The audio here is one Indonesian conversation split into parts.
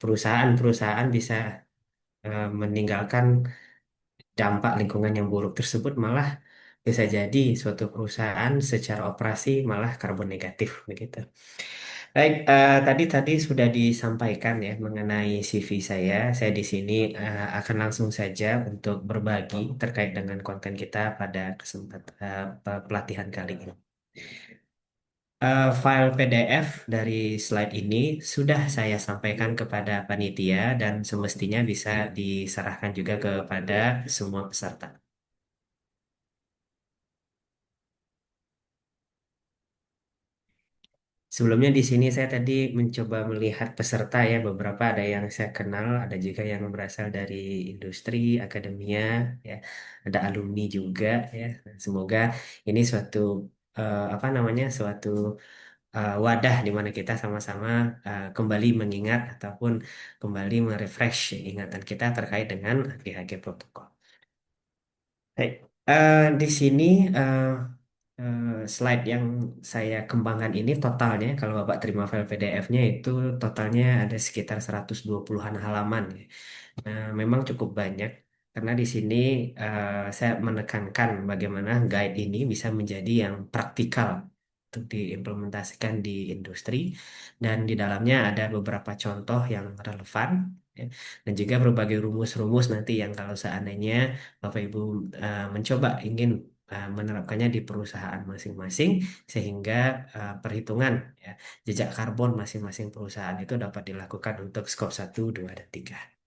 perusahaan-perusahaan bisa meninggalkan dampak lingkungan yang buruk tersebut, malah bisa jadi suatu perusahaan secara operasi malah karbon negatif begitu. Baik, tadi tadi sudah disampaikan ya mengenai CV saya. Saya di sini akan langsung saja untuk berbagi terkait dengan konten kita pada kesempatan pelatihan kali ini. File PDF dari slide ini sudah saya sampaikan kepada panitia dan semestinya bisa diserahkan juga kepada semua peserta. Sebelumnya di sini saya tadi mencoba melihat peserta ya, beberapa ada yang saya kenal, ada juga yang berasal dari industri, akademia, ya, ada alumni juga ya. Semoga ini suatu apa namanya, suatu wadah di mana kita sama-sama kembali mengingat ataupun kembali merefresh ingatan kita terkait dengan GHG protokol. Baik, di sini eh, eh, slide yang saya kembangkan ini totalnya, kalau Bapak terima file PDF-nya itu totalnya ada sekitar 120-an halaman, ya. Memang cukup banyak karena di sini saya menekankan bagaimana guide ini bisa menjadi yang praktikal untuk diimplementasikan di industri dan di dalamnya ada beberapa contoh yang relevan, ya, dan juga berbagai rumus-rumus nanti yang kalau seandainya Bapak Ibu mencoba ingin menerapkannya di perusahaan masing-masing sehingga perhitungan ya, jejak karbon masing-masing perusahaan itu dapat dilakukan untuk skop 1, 2, dan 3.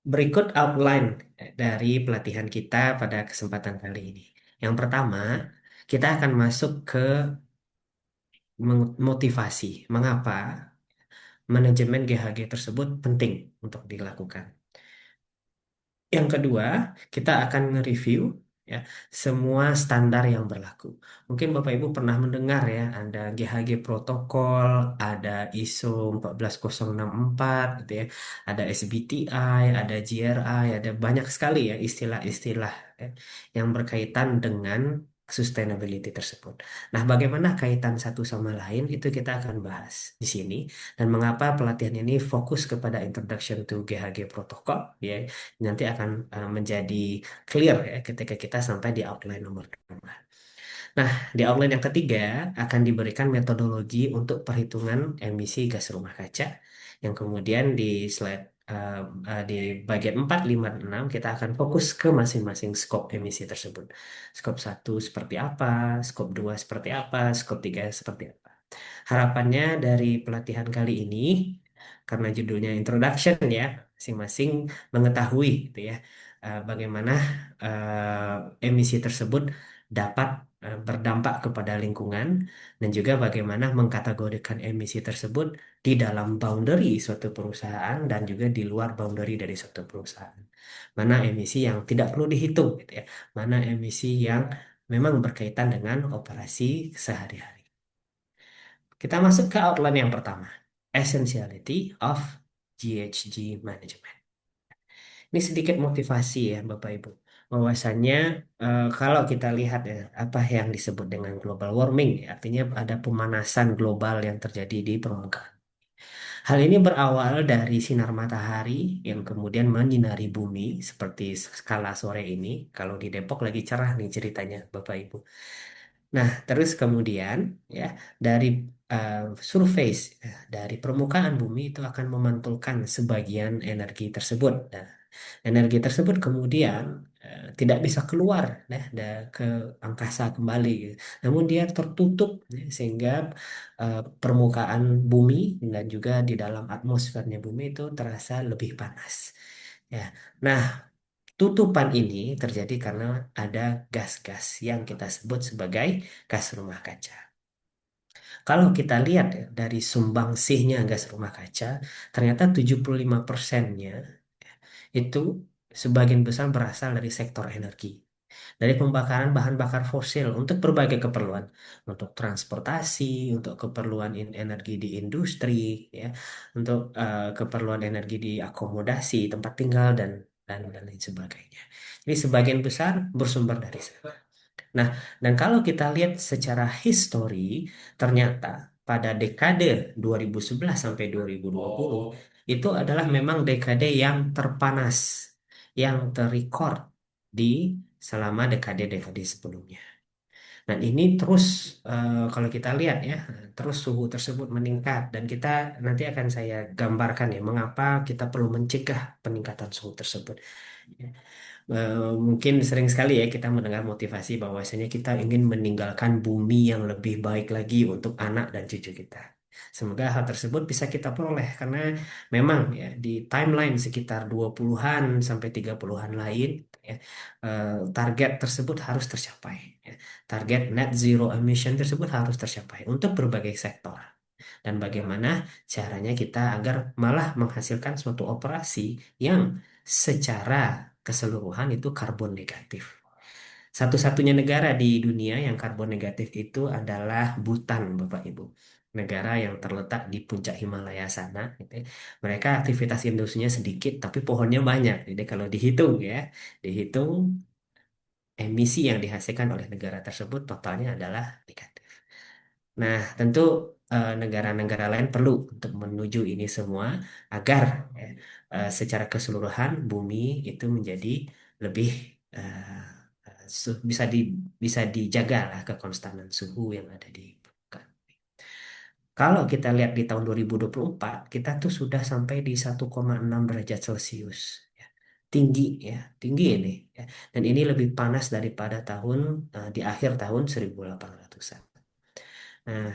Berikut outline dari pelatihan kita pada kesempatan kali ini. Yang pertama, kita akan masuk ke motivasi. Mengapa manajemen GHG tersebut penting untuk dilakukan. Yang kedua, kita akan nge-review ya semua standar yang berlaku. Mungkin Bapak Ibu pernah mendengar ya, ada GHG protokol, ada ISO 14064 gitu ya, ada SBTI, ada GRI, ada banyak sekali ya istilah-istilah ya, yang berkaitan dengan sustainability tersebut. Nah, bagaimana kaitan satu sama lain itu kita akan bahas di sini dan mengapa pelatihan ini fokus kepada introduction to GHG protokol ya nanti akan menjadi clear ya ketika kita sampai di outline nomor 2. Nah, di outline yang ketiga akan diberikan metodologi untuk perhitungan emisi gas rumah kaca yang kemudian di slide di bagian 4, 5, dan 6 kita akan fokus ke masing-masing skop emisi tersebut. Skop 1 seperti apa, skop 2 seperti apa, skop 3 seperti apa. Harapannya dari pelatihan kali ini, karena judulnya introduction ya, masing-masing mengetahui gitu ya, bagaimana emisi tersebut dapat berdampak kepada lingkungan dan juga bagaimana mengkategorikan emisi tersebut di dalam boundary suatu perusahaan dan juga di luar boundary dari suatu perusahaan. Mana emisi yang tidak perlu dihitung gitu ya, mana emisi yang memang berkaitan dengan operasi sehari-hari. Kita masuk ke outline yang pertama, Essentiality of GHG Management. Ini sedikit motivasi ya Bapak Ibu. Bahwasannya kalau kita lihat ya apa yang disebut dengan global warming, ya, artinya ada pemanasan global yang terjadi di permukaan. Hal ini berawal dari sinar matahari yang kemudian menyinari bumi seperti skala sore ini. Kalau di Depok lagi cerah nih ceritanya Bapak Ibu. Nah, terus kemudian ya dari uh, surface dari permukaan bumi itu akan memantulkan sebagian energi tersebut. Nah, energi tersebut kemudian tidak bisa keluar ke angkasa kembali, gitu. Namun dia tertutup ya, sehingga permukaan bumi dan juga di dalam atmosfernya bumi itu terasa lebih panas. Ya. Nah, tutupan ini terjadi karena ada gas-gas yang kita sebut sebagai gas rumah kaca. Kalau kita lihat ya, dari sumbangsihnya gas rumah kaca, ternyata 75%-nya itu sebagian besar berasal dari sektor energi. Dari pembakaran bahan bakar fosil untuk berbagai keperluan, untuk transportasi, untuk keperluan energi di industri, ya, untuk keperluan energi di akomodasi, tempat tinggal dan lain sebagainya. Jadi sebagian besar bersumber dari sana. Nah, dan kalau kita lihat secara histori, ternyata pada dekade 2011 sampai 2020 itu adalah memang dekade yang terpanas yang terrecord di selama dekade-dekade sebelumnya. Dan ini terus kalau kita lihat ya, terus suhu tersebut meningkat dan kita nanti akan saya gambarkan ya mengapa kita perlu mencegah peningkatan suhu tersebut. Ya. Mungkin sering sekali ya kita mendengar motivasi bahwasanya kita ingin meninggalkan bumi yang lebih baik lagi untuk anak dan cucu kita. Semoga hal tersebut bisa kita peroleh karena memang ya di timeline sekitar 20-an sampai 30-an lain ya, target tersebut harus tercapai. Ya. Target net zero emission tersebut harus tercapai untuk berbagai sektor. Dan bagaimana caranya kita agar malah menghasilkan suatu operasi yang secara keseluruhan itu karbon negatif. Satu-satunya negara di dunia yang karbon negatif itu adalah Bhutan, Bapak Ibu. Negara yang terletak di puncak Himalaya sana, gitu ya. Mereka aktivitas industrinya sedikit, tapi pohonnya banyak. Jadi kalau dihitung ya, dihitung emisi yang dihasilkan oleh negara tersebut totalnya adalah negatif. Nah, tentu negara-negara lain perlu untuk menuju ini semua agar ya, secara keseluruhan bumi itu menjadi lebih bisa bisa dijaga lah kekonstanan suhu yang ada di permukaan. Kalau kita lihat di tahun 2024, kita tuh sudah sampai di 1,6 derajat Celcius. Ya. Tinggi ya, tinggi ini. Ya. Dan ini lebih panas daripada di akhir tahun 1800-an. Nah,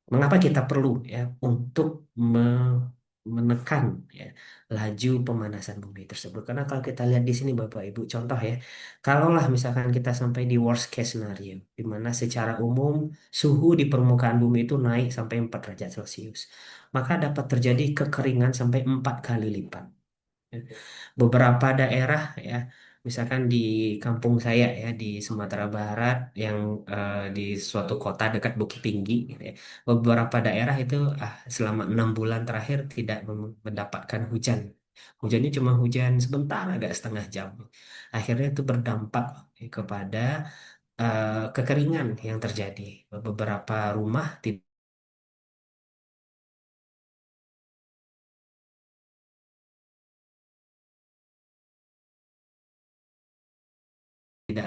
mengapa kita perlu ya untuk menekan ya laju pemanasan bumi tersebut? Karena kalau kita lihat di sini Bapak Ibu contoh ya, kalaulah misalkan kita sampai di worst case scenario, di mana secara umum suhu di permukaan bumi itu naik sampai 4 derajat Celcius, maka dapat terjadi kekeringan sampai 4 kali lipat. Beberapa daerah ya, misalkan di kampung saya ya di Sumatera Barat yang di suatu kota dekat Bukit Tinggi, gitu ya. Beberapa daerah itu selama 6 bulan terakhir tidak mendapatkan hujan. Hujannya cuma hujan sebentar, agak setengah jam. Akhirnya itu berdampak kepada kekeringan yang terjadi. Beberapa rumah tidak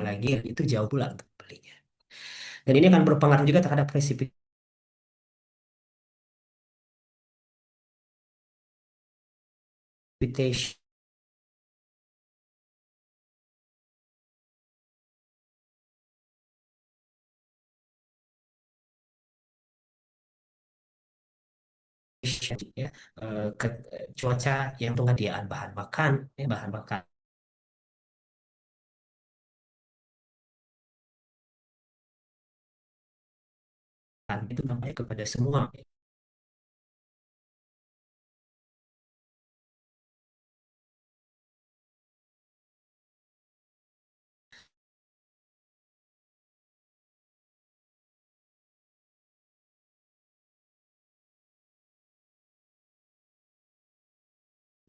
lagi, itu jauh pula untuk belinya. Dan ini akan berpengaruh juga terhadap precipitation ya, cuaca yang penghadiaan bahan makan, ya, bahan makan itu dampaknya kepada semua.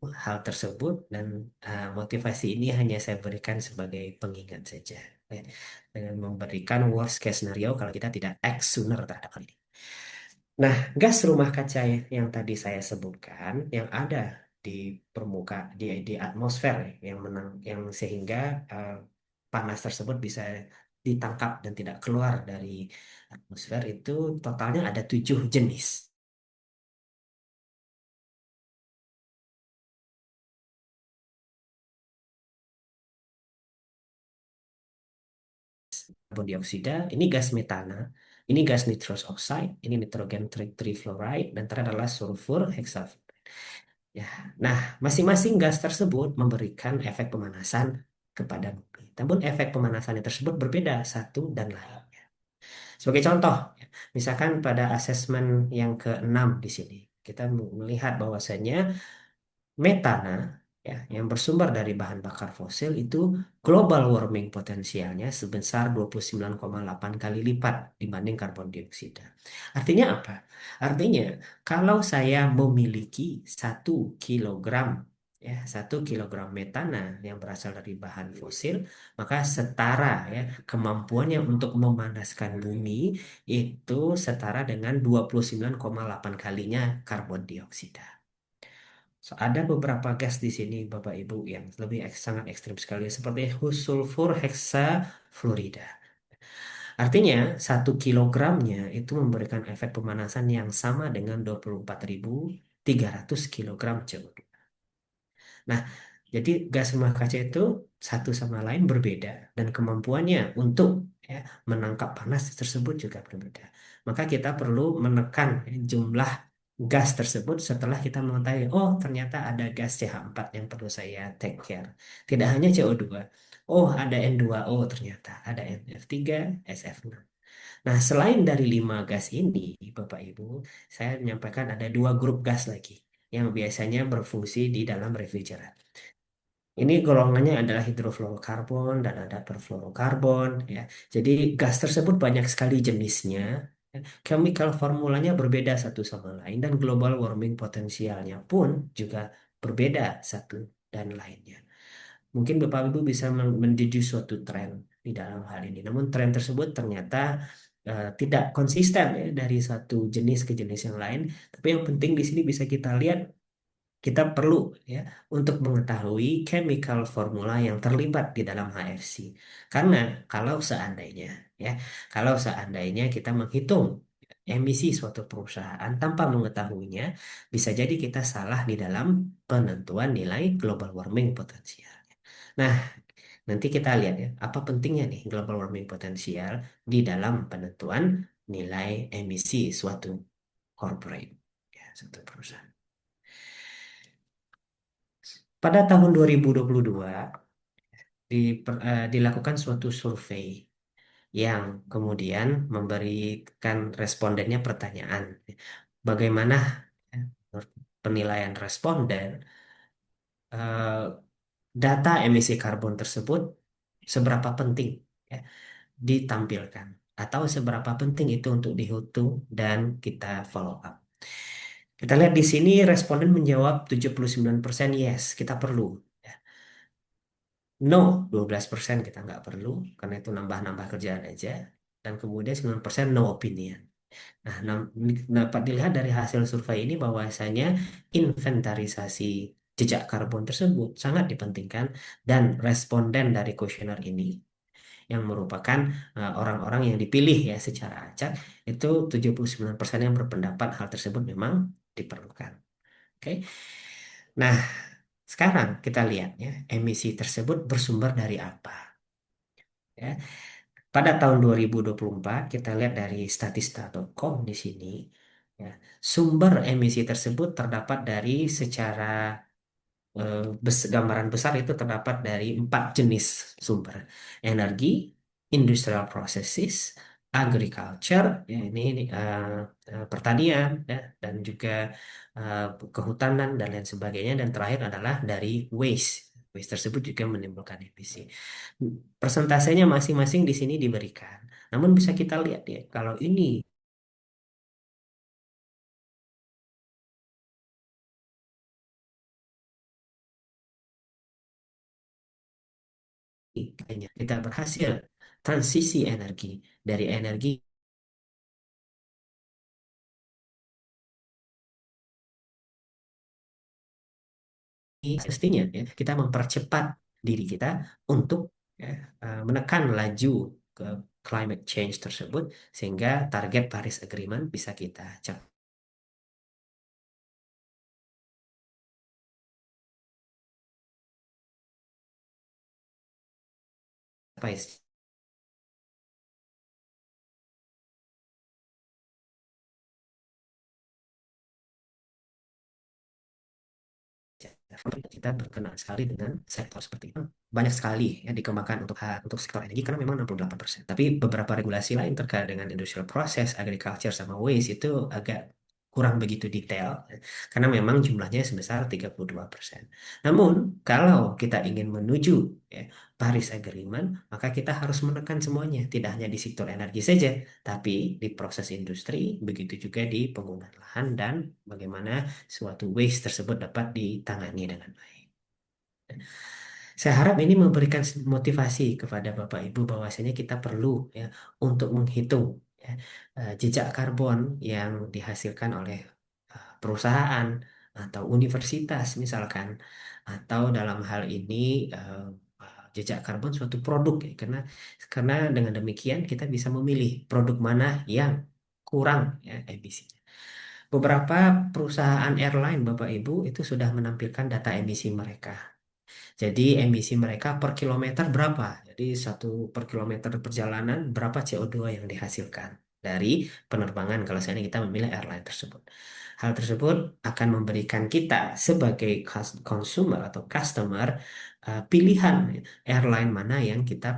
Hal tersebut dan motivasi ini hanya saya berikan sebagai pengingat saja ya. Dengan memberikan worst case scenario kalau kita tidak act sooner terhadap hal ini. Nah, gas rumah kaca yang tadi saya sebutkan yang ada di di atmosfer ya, yang yang sehingga eh, panas tersebut bisa ditangkap dan tidak keluar dari atmosfer itu totalnya ada 7 jenis karbon dioksida, ini gas metana, ini gas nitrous oxide, ini nitrogen trifluoride, dan terakhir adalah sulfur hexafluoride. Ya, nah masing-masing gas tersebut memberikan efek pemanasan kepada bumi. Namun efek pemanasannya tersebut berbeda satu dan lain. Sebagai contoh, ya, misalkan pada asesmen yang keenam di sini, kita melihat bahwasanya metana ya, yang bersumber dari bahan bakar fosil itu global warming potensialnya sebesar 29,8 kali lipat dibanding karbon dioksida. Artinya apa? Artinya kalau saya memiliki 1 kilogram ya 1 kilogram metana yang berasal dari bahan fosil, maka setara ya kemampuannya untuk memanaskan bumi itu setara dengan 29,8 kalinya karbon dioksida. So, ada beberapa gas di sini Bapak Ibu yang lebih sangat ekstrim sekali seperti sulfur heksafluorida. Artinya 1 kilogramnya itu memberikan efek pemanasan yang sama dengan 24.300 kilogram CO2. Nah, jadi gas rumah kaca itu satu sama lain berbeda dan kemampuannya untuk ya, menangkap panas tersebut juga berbeda. Maka kita perlu menekan jumlah gas tersebut setelah kita mengetahui, oh ternyata ada gas CH4 yang perlu saya take care. Tidak hanya CO2, oh ada N2O ternyata, ada NF3, SF6. Nah, selain dari 5 gas ini, Bapak Ibu, saya menyampaikan ada 2 grup gas lagi yang biasanya berfungsi di dalam refrigeran. Ini golongannya adalah hidrofluorokarbon dan ada perfluorokarbon ya. Jadi gas tersebut banyak sekali jenisnya. Ya. Chemical formulanya berbeda satu sama lain dan global warming potensialnya pun juga berbeda satu dan lainnya. Mungkin Bapak Ibu bisa mendeduce suatu tren di dalam hal ini. Namun tren tersebut ternyata tidak konsisten ya, dari satu jenis ke jenis yang lain. Tapi yang penting di sini bisa kita lihat kita perlu ya untuk mengetahui chemical formula yang terlibat di dalam HFC. Karena kalau seandainya ya, kalau seandainya kita menghitung emisi suatu perusahaan tanpa mengetahuinya, bisa jadi kita salah di dalam penentuan nilai global warming potensial. Nah, nanti kita lihat ya, apa pentingnya nih global warming potensial di dalam penentuan nilai emisi suatu corporate, ya, suatu perusahaan. Pada tahun 2022 dilakukan suatu survei yang kemudian memberikan respondennya pertanyaan, bagaimana ya, menurut penilaian responden eh, data emisi karbon tersebut seberapa penting ya, ditampilkan atau seberapa penting itu untuk dihitung dan kita follow up. Kita lihat di sini responden menjawab 79% yes, kita perlu. Ya. No, 12% kita nggak perlu, karena itu nambah-nambah kerjaan aja. Dan kemudian 9% no opinion. Nah, dapat dilihat dari hasil survei ini bahwasanya inventarisasi jejak karbon tersebut sangat dipentingkan dan responden dari kuesioner ini yang merupakan orang-orang yang dipilih ya secara acak itu 79% yang berpendapat hal tersebut memang diperlukan. Oke. Nah, sekarang kita lihat ya emisi tersebut bersumber dari apa ya. Pada tahun 2024 kita lihat dari statista.com di sini ya, sumber emisi tersebut terdapat dari secara gambaran besar itu terdapat dari 4 jenis sumber: energi, industrial processes, agriculture, ya, ini pertanian, ya, dan juga eh, kehutanan dan lain sebagainya, dan terakhir adalah dari waste. Waste tersebut juga menimbulkan emisi. Persentasenya masing-masing di sini diberikan. Namun bisa kita lihat ya, kalau ini kayaknya kita berhasil transisi energi dari energi mestinya ya, kita mempercepat diri kita untuk ya, menekan laju ke climate change tersebut sehingga target Paris Agreement bisa kita capai. Kita berkenaan sekali dengan sektor seperti itu. Banyak sekali yang dikembangkan untuk sektor energi karena memang 68%. Tapi beberapa regulasi lain terkait dengan industrial process, agriculture, sama waste itu agak kurang begitu detail karena memang jumlahnya sebesar 32%. Namun, kalau kita ingin menuju ya, Paris Agreement, maka kita harus menekan semuanya, tidak hanya di sektor energi saja, tapi di proses industri, begitu juga di penggunaan lahan dan bagaimana suatu waste tersebut dapat ditangani dengan baik. Saya harap ini memberikan motivasi kepada Bapak Ibu bahwasanya kita perlu ya untuk menghitung ya, jejak karbon yang dihasilkan oleh perusahaan atau universitas misalkan, atau dalam hal ini jejak karbon suatu produk ya. Karena dengan demikian kita bisa memilih produk mana yang kurang ya emisinya. Beberapa perusahaan airline Bapak Ibu itu sudah menampilkan data emisi mereka. Jadi emisi mereka per kilometer berapa? Jadi satu per kilometer perjalanan berapa CO2 yang dihasilkan dari penerbangan kalau misalnya kita memilih airline tersebut. Hal tersebut akan memberikan kita sebagai consumer atau customer pilihan airline mana yang kita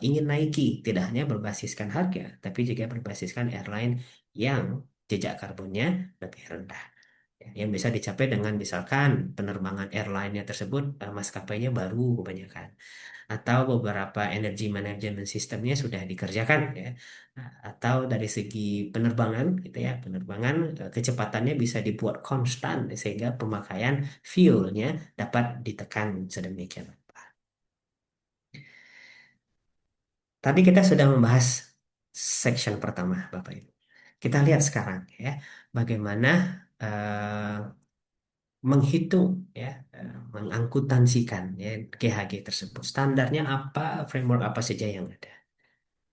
ingin naiki. Tidak hanya berbasiskan harga, tapi juga berbasiskan airline yang jejak karbonnya lebih rendah, ya, yang bisa dicapai dengan misalkan penerbangan airline-nya tersebut maskapainya baru kebanyakan atau beberapa energy management sistemnya sudah dikerjakan ya. Nah, atau dari segi penerbangan gitu ya, penerbangan kecepatannya bisa dibuat konstan sehingga pemakaian fuelnya dapat ditekan sedemikian rupa. Tadi kita sudah membahas section pertama Bapak Ibu. Kita lihat sekarang ya bagaimana eh, menghitung ya, mengangkutansikan ya GHG tersebut. Standarnya apa, framework apa saja yang ada.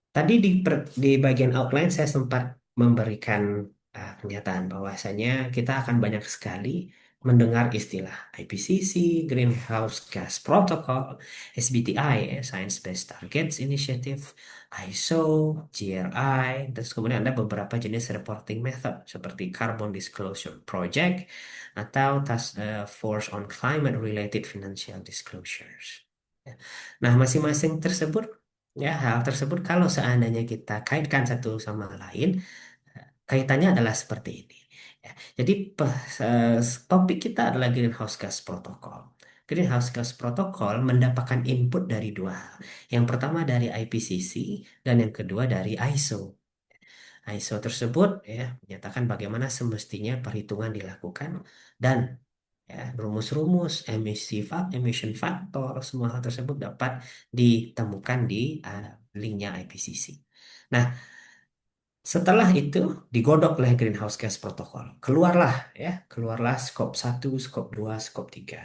Tadi di bagian outline saya sempat memberikan pernyataan bahwasanya kita akan banyak sekali mendengar istilah IPCC, Greenhouse Gas Protocol, SBTI, ya, Science Based Targets Initiative, ISO, GRI, terus kemudian ada beberapa jenis reporting method seperti Carbon Disclosure Project atau Task Force on Climate Related Financial Disclosures. Ya. Nah, masing-masing tersebut ya, hal tersebut kalau seandainya kita kaitkan satu sama lain, kaitannya adalah seperti ini. Ya, jadi topik kita adalah Greenhouse Gas Protocol. Greenhouse Gas Protocol mendapatkan input dari dua hal. Yang pertama dari IPCC dan yang kedua dari ISO. ISO tersebut ya menyatakan bagaimana semestinya perhitungan dilakukan dan ya, rumus-rumus emission factor, semua hal tersebut dapat ditemukan di linknya IPCC. Nah, setelah itu digodok oleh Greenhouse Gas Protocol. Keluarlah skop satu, skop 2, skop 3.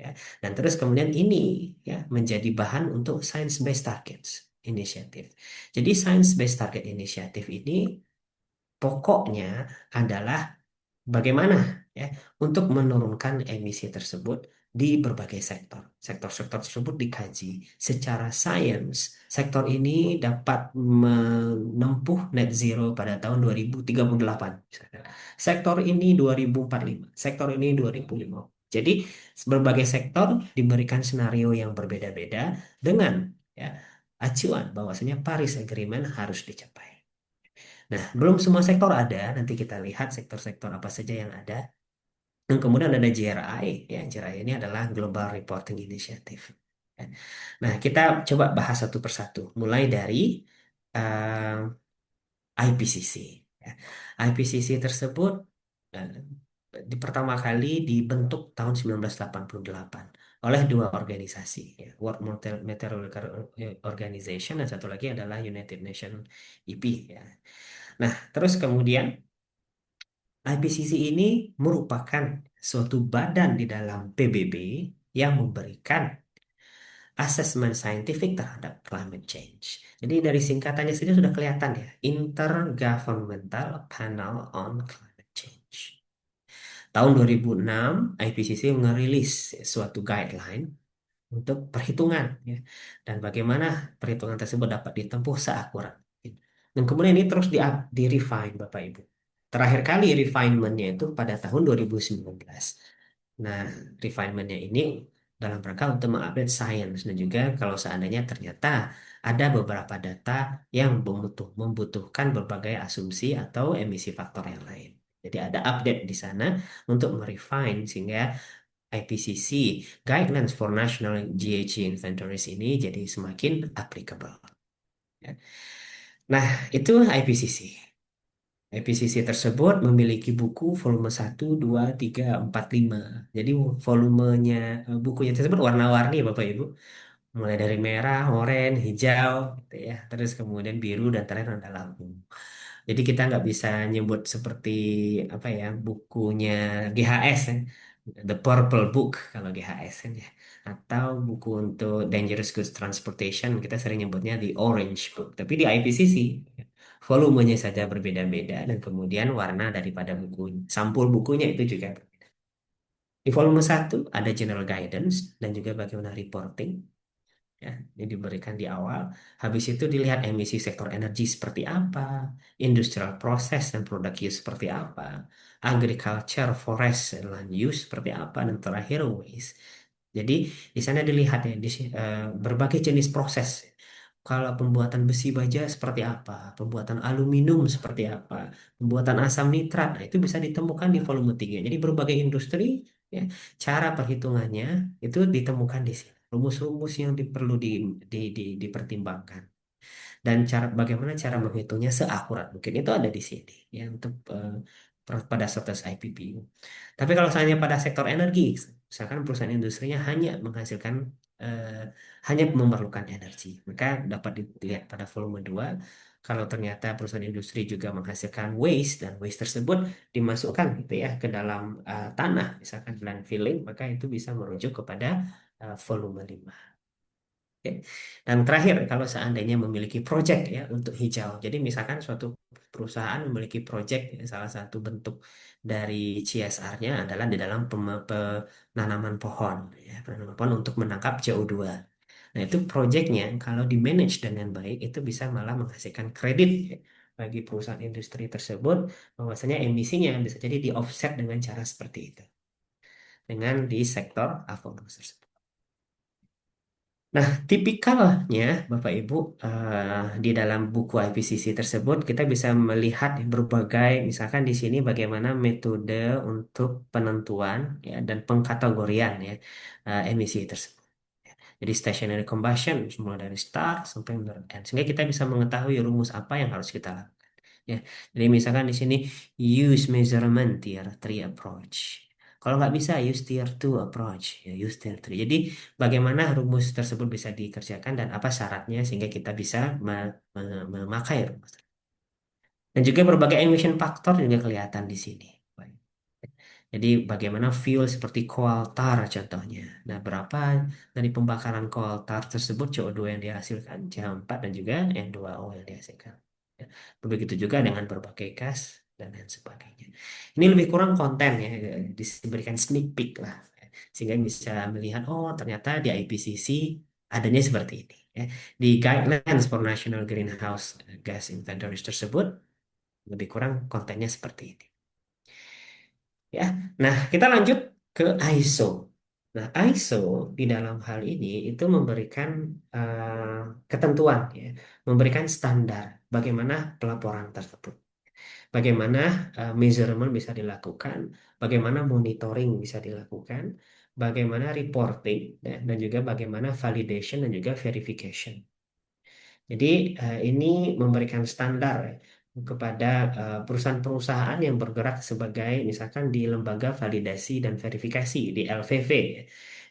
Ya. Dan terus kemudian ini ya menjadi bahan untuk Science Based Targets Initiative. Jadi Science Based Target Initiative ini pokoknya adalah bagaimana ya untuk menurunkan emisi tersebut di berbagai sektor. Sektor-sektor tersebut dikaji secara sains. Sektor ini dapat menempuh net zero pada tahun 2038. Misalkan. Sektor ini 2045, sektor ini 2050. Jadi berbagai sektor diberikan senario yang berbeda-beda dengan ya acuan bahwasanya Paris Agreement harus dicapai. Nah, belum semua sektor ada. Nanti kita lihat sektor-sektor apa saja yang ada. Dan kemudian ada GRI. Ya, GRI ini adalah Global Reporting Initiative. Ya. Nah, kita coba bahas satu persatu. Mulai dari IPCC. Ya. IPCC tersebut eh, pertama kali dibentuk tahun 1988 oleh dua organisasi, ya. World Meteorological Organization dan satu lagi adalah United Nations EP. Ya. Nah, terus kemudian IPCC ini merupakan suatu badan di dalam PBB yang memberikan asesmen saintifik terhadap climate change. Jadi dari singkatannya saja sudah kelihatan ya, Intergovernmental Panel on Climate Change. Tahun 2006, IPCC merilis suatu guideline untuk perhitungan ya, dan bagaimana perhitungan tersebut dapat ditempuh seakurat mungkin. Dan kemudian ini terus di refine Bapak Ibu. Terakhir kali refinementnya itu pada tahun 2019. Nah, refinementnya ini dalam rangka untuk mengupdate sains dan juga kalau seandainya ternyata ada beberapa data yang membutuhkan berbagai asumsi atau emisi faktor yang lain. Jadi ada update di sana untuk merefine sehingga IPCC Guidelines for National GHG Inventories ini jadi semakin applicable. Ya. Nah, itu IPCC. IPCC tersebut memiliki buku volume 1, 2, 3, 4, 5. Jadi volumenya bukunya tersebut warna-warni Bapak Ibu. Mulai dari merah, oranye, hijau, gitu ya. Terus kemudian biru dan terakhir ada lampu. Jadi kita nggak bisa nyebut seperti apa ya bukunya GHS ya. The Purple Book kalau GHS kan ya. Atau buku untuk Dangerous Goods Transportation kita sering nyebutnya the Orange Book. Tapi di IPCC volumenya saja berbeda-beda dan kemudian warna daripada buku sampul bukunya itu juga berbeda. Di volume 1 ada general guidance dan juga bagaimana reporting ya, ini diberikan di awal. Habis itu dilihat emisi sektor energi seperti apa, industrial process dan product use seperti apa, agriculture, forest, dan land use seperti apa, dan terakhir waste. Jadi di sana dilihat ya berbagai jenis proses. Kalau pembuatan besi baja seperti apa, pembuatan aluminium seperti apa, pembuatan asam nitrat, nah itu bisa ditemukan di volume 3. Jadi berbagai industri, ya, cara perhitungannya itu ditemukan di sini. Rumus-rumus yang perlu dipertimbangkan dan cara bagaimana cara menghitungnya seakurat mungkin itu ada di sini ya untuk pada status IPP. Tapi kalau misalnya pada sektor energi, misalkan perusahaan industrinya hanya menghasilkan eh, hanya memerlukan energi, maka dapat dilihat pada volume 2. Kalau ternyata perusahaan industri juga menghasilkan waste dan waste tersebut dimasukkan gitu ya ke dalam tanah, misalkan landfilling, maka itu bisa merujuk kepada volume 5. Oke. Dan terakhir, kalau seandainya memiliki project ya untuk hijau. Jadi misalkan suatu perusahaan memiliki project, ya, salah satu bentuk dari CSR-nya adalah di dalam penanaman pohon, ya, penanaman pohon untuk menangkap CO2. Nah itu projectnya kalau di manage dengan baik itu bisa malah menghasilkan kredit ya, bagi perusahaan industri tersebut, bahwasanya emisinya bisa jadi di offset dengan cara seperti itu dengan di sektor Avonox tersebut. Nah, tipikalnya Bapak Ibu di dalam buku IPCC tersebut kita bisa melihat berbagai, misalkan di sini bagaimana metode untuk penentuan ya, dan pengkategorian ya emisi tersebut. Jadi stationary combustion mulai dari start sampai menurut end, sehingga kita bisa mengetahui rumus apa yang harus kita lakukan. Ya, jadi misalkan di sini use measurement tier 3 approach. Kalau nggak bisa use tier 2 approach, ya use tier 3. Jadi bagaimana rumus tersebut bisa dikerjakan dan apa syaratnya sehingga kita bisa memakai rumus. Dan juga berbagai emission factor juga kelihatan di sini. Jadi bagaimana fuel seperti coal tar contohnya. Nah, berapa dari pembakaran coal tar tersebut CO2 yang dihasilkan, CH4 dan juga N2O yang dihasilkan. Ya, begitu juga dengan berbagai gas dan lain sebagainya. Ini lebih kurang konten ya, diberikan sneak peek lah. Ya, sehingga bisa melihat, oh ternyata di IPCC adanya seperti ini. Ya. Di Guidelines for National Greenhouse Gas Inventories tersebut, lebih kurang kontennya seperti ini. Ya, nah kita lanjut ke ISO. Nah, ISO di dalam hal ini itu memberikan ketentuan, ya, memberikan standar bagaimana pelaporan tersebut, bagaimana measurement bisa dilakukan, bagaimana monitoring bisa dilakukan, bagaimana reporting, ya, dan juga bagaimana validation dan juga verification. Jadi ini memberikan standar ya, kepada perusahaan-perusahaan yang bergerak sebagai misalkan di lembaga validasi dan verifikasi di LVV. Ya.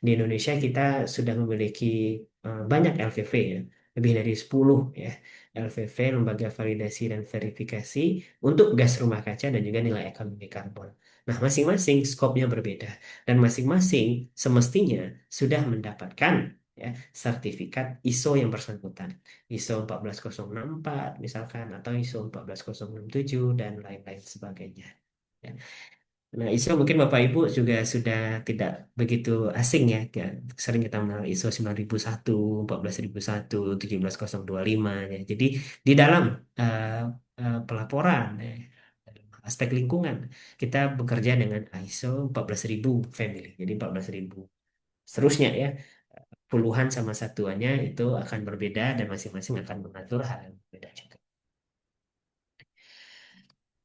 Di Indonesia kita sudah memiliki banyak LVV ya, lebih dari 10 ya. LVV lembaga validasi dan verifikasi untuk gas rumah kaca dan juga nilai ekonomi karbon. Nah, masing-masing skopnya berbeda dan masing-masing semestinya sudah mendapatkan ya, sertifikat ISO yang bersangkutan. ISO 14064 misalkan atau ISO 14067 dan lain-lain sebagainya. Ya. Nah, ISO mungkin Bapak Ibu juga sudah tidak begitu asing ya. Sering kita mengenal ISO 9001, 14001, 17025 ya. Jadi di dalam eh, pelaporan aspek lingkungan kita bekerja dengan ISO 14000 family. Jadi 14000 seterusnya ya puluhan sama satuannya itu akan berbeda dan masing-masing akan mengatur hal yang berbeda juga.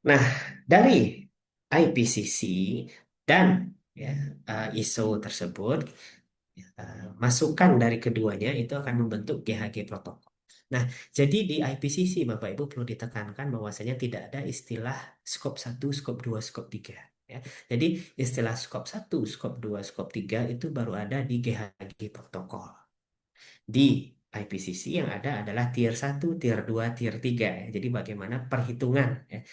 Nah, dari IPCC dan ya, ISO tersebut, masukan dari keduanya itu akan membentuk GHG protokol. Nah, jadi di IPCC Bapak Ibu perlu ditekankan bahwasanya tidak ada istilah skop satu, skop 2, skop 3. Ya. Jadi istilah skop satu, skop 2, skop 3 itu baru ada di GHG protokol. Di IPCC yang ada adalah tier satu, tier 2, tier 3. Ya. Jadi bagaimana perhitungan ya,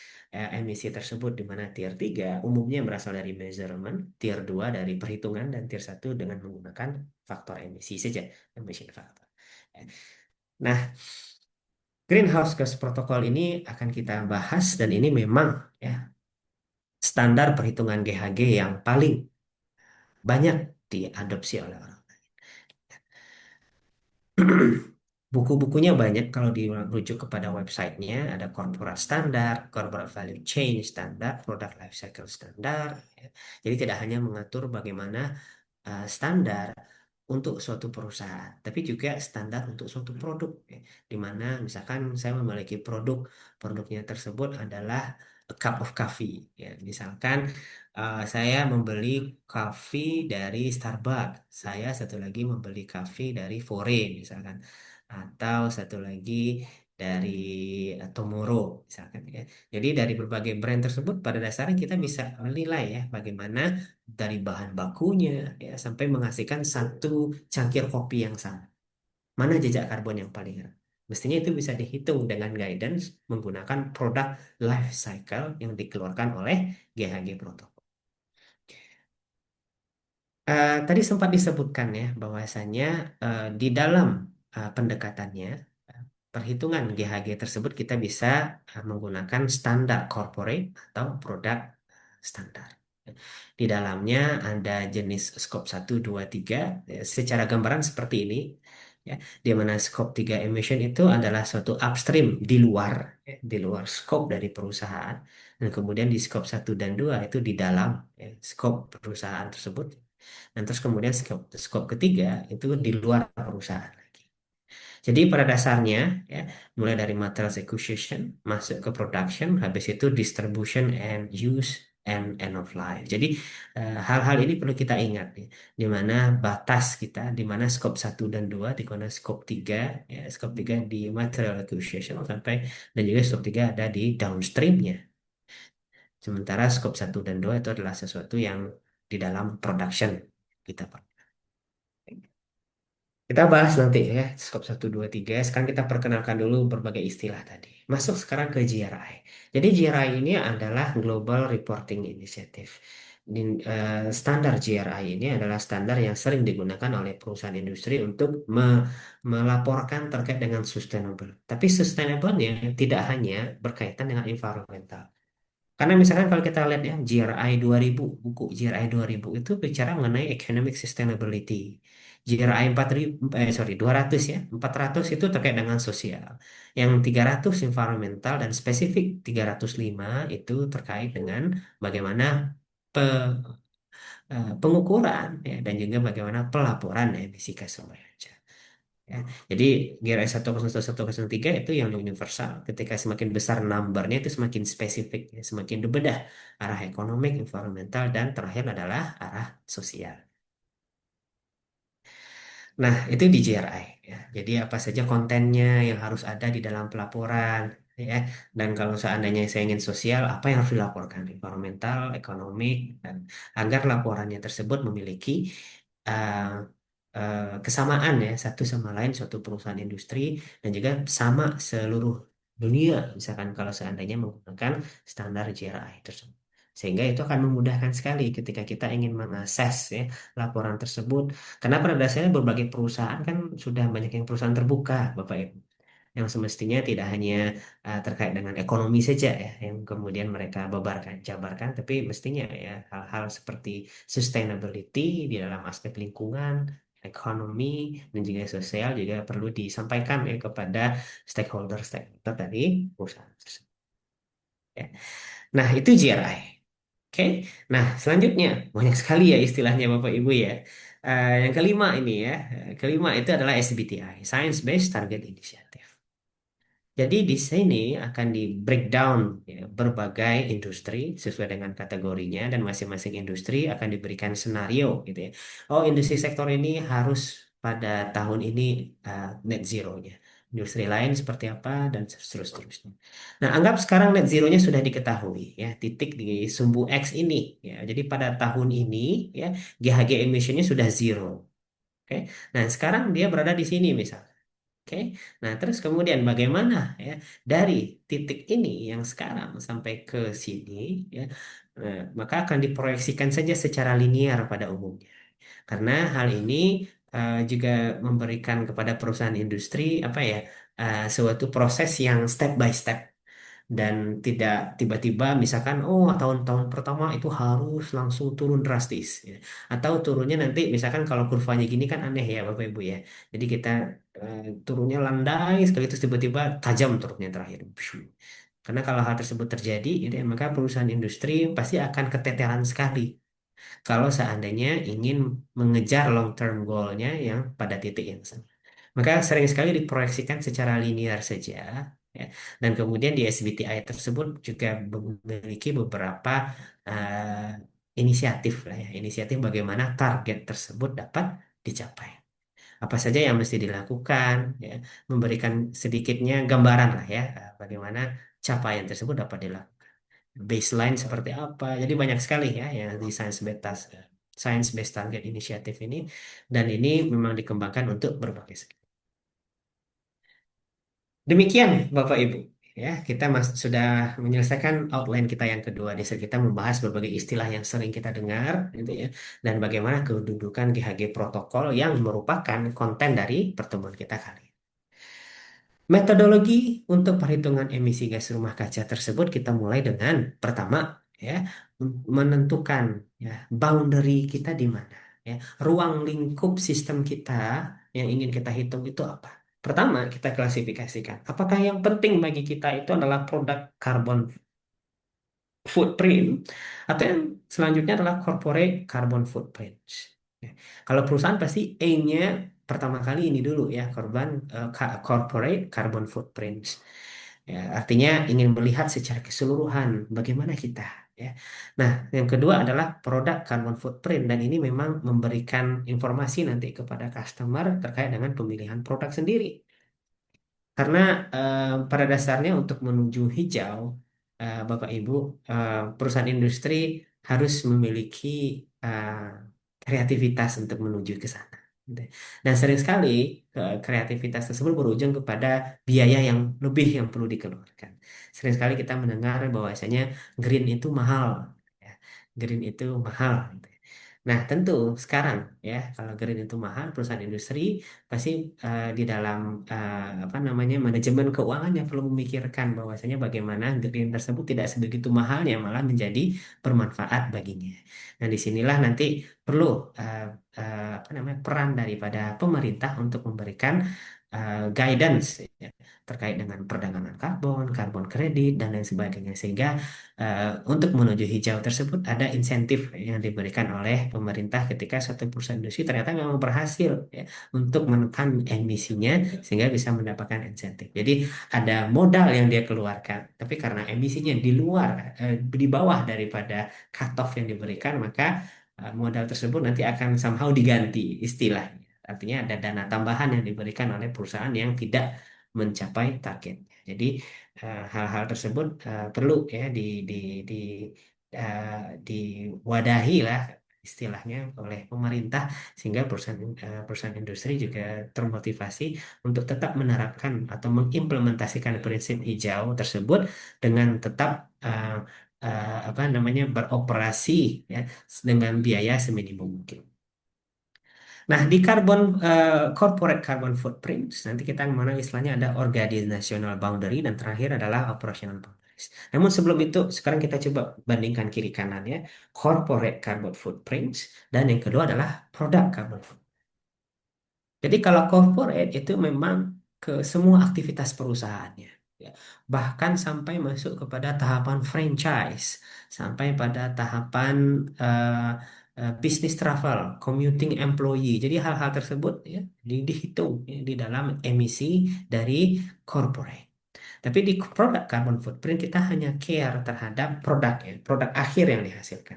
emisi tersebut di mana tier 3 umumnya berasal dari measurement, tier 2 dari perhitungan, dan tier satu dengan menggunakan faktor emisi saja, emission factor. Ya. Nah, Greenhouse gas protokol ini akan kita bahas dan ini memang ya standar perhitungan GHG yang paling banyak diadopsi oleh orang. Buku-bukunya banyak kalau dirujuk kepada websitenya ada corporate standar, corporate value chain standar, product life cycle standar. Ya. Jadi tidak hanya mengatur bagaimana standar untuk suatu perusahaan, tapi juga standar untuk suatu produk, ya. Di mana misalkan saya memiliki produk, produknya tersebut adalah a cup of coffee, ya. Misalkan saya membeli coffee dari Starbucks, saya satu lagi membeli coffee dari Fore, misalkan, atau satu lagi dari Tomorrow, misalkan, ya. Jadi dari berbagai brand tersebut pada dasarnya kita bisa menilai ya bagaimana dari bahan bakunya ya sampai menghasilkan satu cangkir kopi yang sama. Mana jejak karbon yang paling rendah? Mestinya itu bisa dihitung dengan guidance menggunakan produk life cycle yang dikeluarkan oleh GHG Protocol. Tadi sempat disebutkan ya bahwasanya di dalam pendekatannya perhitungan GHG tersebut kita bisa menggunakan standar corporate atau produk standar. Di dalamnya ada jenis skop satu, 2, 3. Ya, secara gambaran seperti ini. Ya, di mana skop 3 emission itu adalah suatu upstream di luar, ya, di luar skop dari perusahaan. Dan kemudian di skop satu dan 2 itu di dalam ya, skop perusahaan tersebut. Dan terus kemudian skop ketiga itu di luar perusahaan. Jadi pada dasarnya ya mulai dari materials acquisition masuk ke production, habis itu distribution and use and end of life. Jadi hal-hal ini perlu kita ingat ya, di mana batas kita, di mana scope satu dan 2, di mana scope 3 ya, scope 3 di material acquisition sampai dan juga scope 3 ada di downstreamnya. Sementara scope satu dan 2 itu adalah sesuatu yang di dalam production kita. Kita bahas nanti ya, skop satu 2 3. Sekarang kita perkenalkan dulu berbagai istilah tadi. Masuk sekarang ke GRI. Jadi GRI ini adalah Global Reporting Initiative. Standar GRI ini adalah standar yang sering digunakan oleh perusahaan industri untuk melaporkan terkait dengan sustainable. Tapi sustainable-nya tidak hanya berkaitan dengan environmental. Karena misalkan kalau kita lihat ya GRI 2000, buku GRI 2000 itu bicara mengenai economic sustainability. GRI 4000 sorry 200 ya, 400 itu terkait dengan sosial. Yang 300 environmental dan spesifik 305 itu terkait dengan bagaimana pe- pengukuran ya, dan juga bagaimana pelaporan emisi gas rumah kaca. Ya. Jadi GRI 101 103 itu yang universal. Ketika semakin besar numbernya itu semakin spesifik, ya, semakin dibedah arah ekonomi, environmental, dan terakhir adalah arah sosial. Nah, itu di GRI ya. Jadi apa saja kontennya yang harus ada di dalam pelaporan ya. Dan kalau seandainya saya ingin sosial, apa yang harus dilaporkan? Environmental, ekonomi, dan agar laporannya tersebut memiliki uh, kesamaan ya satu sama lain suatu perusahaan industri dan juga sama seluruh dunia. Misalkan kalau seandainya menggunakan standar GRI tersebut. Sehingga itu akan memudahkan sekali ketika kita ingin mengakses ya laporan tersebut karena pada dasarnya berbagai perusahaan kan sudah banyak yang perusahaan terbuka, Bapak Ibu, yang semestinya tidak hanya terkait dengan ekonomi saja ya, yang kemudian mereka jabarkan, tapi mestinya ya hal-hal seperti sustainability di dalam aspek lingkungan, ekonomi, dan juga sosial juga perlu disampaikan ya kepada stakeholder-stakeholder dari perusahaan tersebut. Ya. Nah, itu GRI. Oke, nah selanjutnya banyak sekali ya istilahnya Bapak Ibu ya. Yang kelima ini ya, kelima itu adalah SBTI, Science Based Target Initiative. Jadi di sini akan di breakdown ya, berbagai industri sesuai dengan kategorinya dan masing-masing industri akan diberikan senario gitu ya. Oh industri sektor ini harus pada tahun ini net zero-nya. industri lain seperti apa, dan seterusnya. Nah, anggap sekarang net zero-nya sudah diketahui ya, titik di sumbu X ini ya. Jadi pada tahun ini ya, GHG emission-nya sudah zero. Oke. Nah, sekarang dia berada di sini misal. Oke. Nah, terus kemudian bagaimana ya dari titik ini yang sekarang sampai ke sini ya, maka akan diproyeksikan saja secara linear pada umumnya. Karena hal ini juga memberikan kepada perusahaan industri apa ya, suatu proses yang step by step, dan tidak tiba-tiba misalkan oh tahun-tahun pertama itu harus langsung turun drastis ya. Atau turunnya nanti misalkan kalau kurvanya gini kan aneh ya Bapak Ibu ya. Jadi kita turunnya landai sekali terus tiba-tiba tajam turunnya terakhir. Pshu. Karena kalau hal tersebut terjadi gitu ya, maka perusahaan industri pasti akan keteteran sekali kalau seandainya ingin mengejar long term goal-nya yang pada titik yang sama. Maka sering sekali diproyeksikan secara linear saja, ya. Dan kemudian di SBTI tersebut juga memiliki beberapa inisiatif lah ya, inisiatif bagaimana target tersebut dapat dicapai. Apa saja yang mesti dilakukan, ya, memberikan sedikitnya gambaran lah ya, bagaimana capaian tersebut dapat dilakukan. Baseline seperti apa. Jadi banyak sekali ya yang di Science Based Target Initiative ini, dan ini memang dikembangkan untuk berbagai sektor. Demikian Bapak Ibu, ya kita sudah menyelesaikan outline kita yang kedua. Di saat kita membahas berbagai istilah yang sering kita dengar, gitu ya, dan bagaimana kedudukan GHG protokol yang merupakan konten dari pertemuan kita kali ini. Metodologi untuk perhitungan emisi gas rumah kaca tersebut kita mulai dengan pertama ya, menentukan ya boundary kita di mana ya, ruang lingkup sistem kita yang ingin kita hitung itu apa. Pertama kita klasifikasikan apakah yang penting bagi kita itu adalah produk carbon footprint, atau yang selanjutnya adalah corporate carbon footprint. Ya. Kalau perusahaan pasti aim-nya pertama kali ini dulu ya, corporate carbon footprint. Ya, artinya ingin melihat secara keseluruhan bagaimana kita ya. Nah, yang kedua adalah produk carbon footprint, dan ini memang memberikan informasi nanti kepada customer terkait dengan pemilihan produk sendiri. Karena pada dasarnya untuk menuju hijau, Bapak Ibu, perusahaan industri harus memiliki eh, kreativitas untuk menuju ke sana. Gitu. Dan sering sekali kreativitas tersebut berujung kepada biaya yang lebih yang perlu dikeluarkan. Sering sekali kita mendengar bahwasanya green itu mahal, ya. Green itu mahal. Gitu. Nah, tentu sekarang ya kalau green itu mahal, perusahaan industri pasti di dalam apa namanya manajemen keuangannya perlu memikirkan bahwasanya bagaimana green tersebut tidak sebegitu mahalnya malah menjadi bermanfaat baginya. Nah, disinilah nanti perlu uh, apa namanya peran daripada pemerintah untuk memberikan guidance ya, terkait dengan perdagangan karbon, karbon kredit dan lain sebagainya, sehingga untuk menuju hijau tersebut ada insentif yang diberikan oleh pemerintah ketika suatu perusahaan industri ternyata memang berhasil ya, untuk menekan emisinya sehingga bisa mendapatkan insentif. Jadi ada modal yang dia keluarkan, tapi karena emisinya di luar, di bawah daripada cut-off yang diberikan, maka modal tersebut nanti akan somehow diganti istilahnya. Artinya ada dana tambahan yang diberikan oleh perusahaan yang tidak mencapai targetnya. Jadi hal-hal tersebut perlu ya di eh, diwadahi lah istilahnya oleh pemerintah, sehingga perusahaan industri juga termotivasi untuk tetap menerapkan atau mengimplementasikan prinsip hijau tersebut dengan tetap apa namanya beroperasi ya dengan biaya seminimum mungkin. Nah, di corporate carbon footprint, nanti kita mengenal istilahnya ada organizational boundary dan terakhir adalah operational boundaries. Namun sebelum itu, sekarang kita coba bandingkan kiri kanannya, corporate carbon footprint dan yang kedua adalah product carbon footprint. Jadi kalau corporate itu memang ke semua aktivitas perusahaannya, ya. Bahkan sampai masuk kepada tahapan franchise, sampai pada tahapan business travel, commuting employee. Jadi hal-hal tersebut ya dihitung ya, di dalam emisi dari corporate. Tapi di produk carbon footprint kita hanya care terhadap produk ya, produk akhir yang dihasilkan.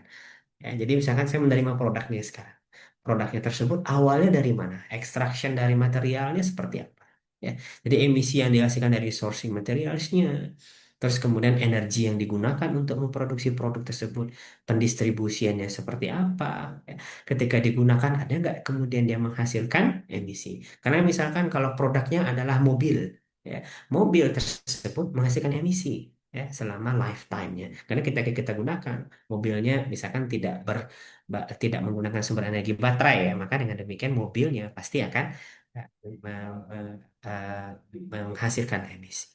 Ya, jadi misalkan saya menerima produknya sekarang. Produknya tersebut awalnya dari mana? Extraction dari materialnya seperti apa? ya. Jadi emisi yang dihasilkan dari sourcing materialsnya, terus kemudian energi yang digunakan untuk memproduksi produk tersebut, pendistribusiannya seperti apa, ya. Ketika digunakan ada nggak kemudian dia menghasilkan emisi? Karena misalkan kalau produknya adalah mobil, ya, mobil tersebut menghasilkan emisi. Ya, selama lifetime-nya. Karena kita gunakan mobilnya misalkan tidak menggunakan sumber energi baterai ya, maka dengan demikian mobilnya pasti akan eh, eh, menghasilkan emisi.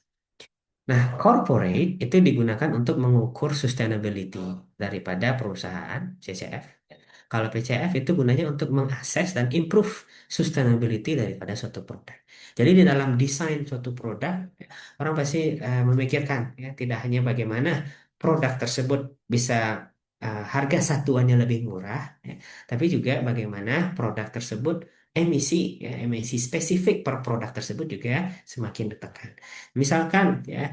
Nah, corporate itu digunakan untuk mengukur sustainability daripada perusahaan CCF. Kalau PCF itu gunanya untuk mengakses dan improve sustainability daripada suatu produk. Jadi di dalam desain suatu produk, orang pasti memikirkan ya tidak hanya bagaimana produk tersebut bisa harga satuannya lebih murah, ya, tapi juga bagaimana produk tersebut emisi, ya, emisi spesifik per produk tersebut juga semakin ditekan. Misalkan ya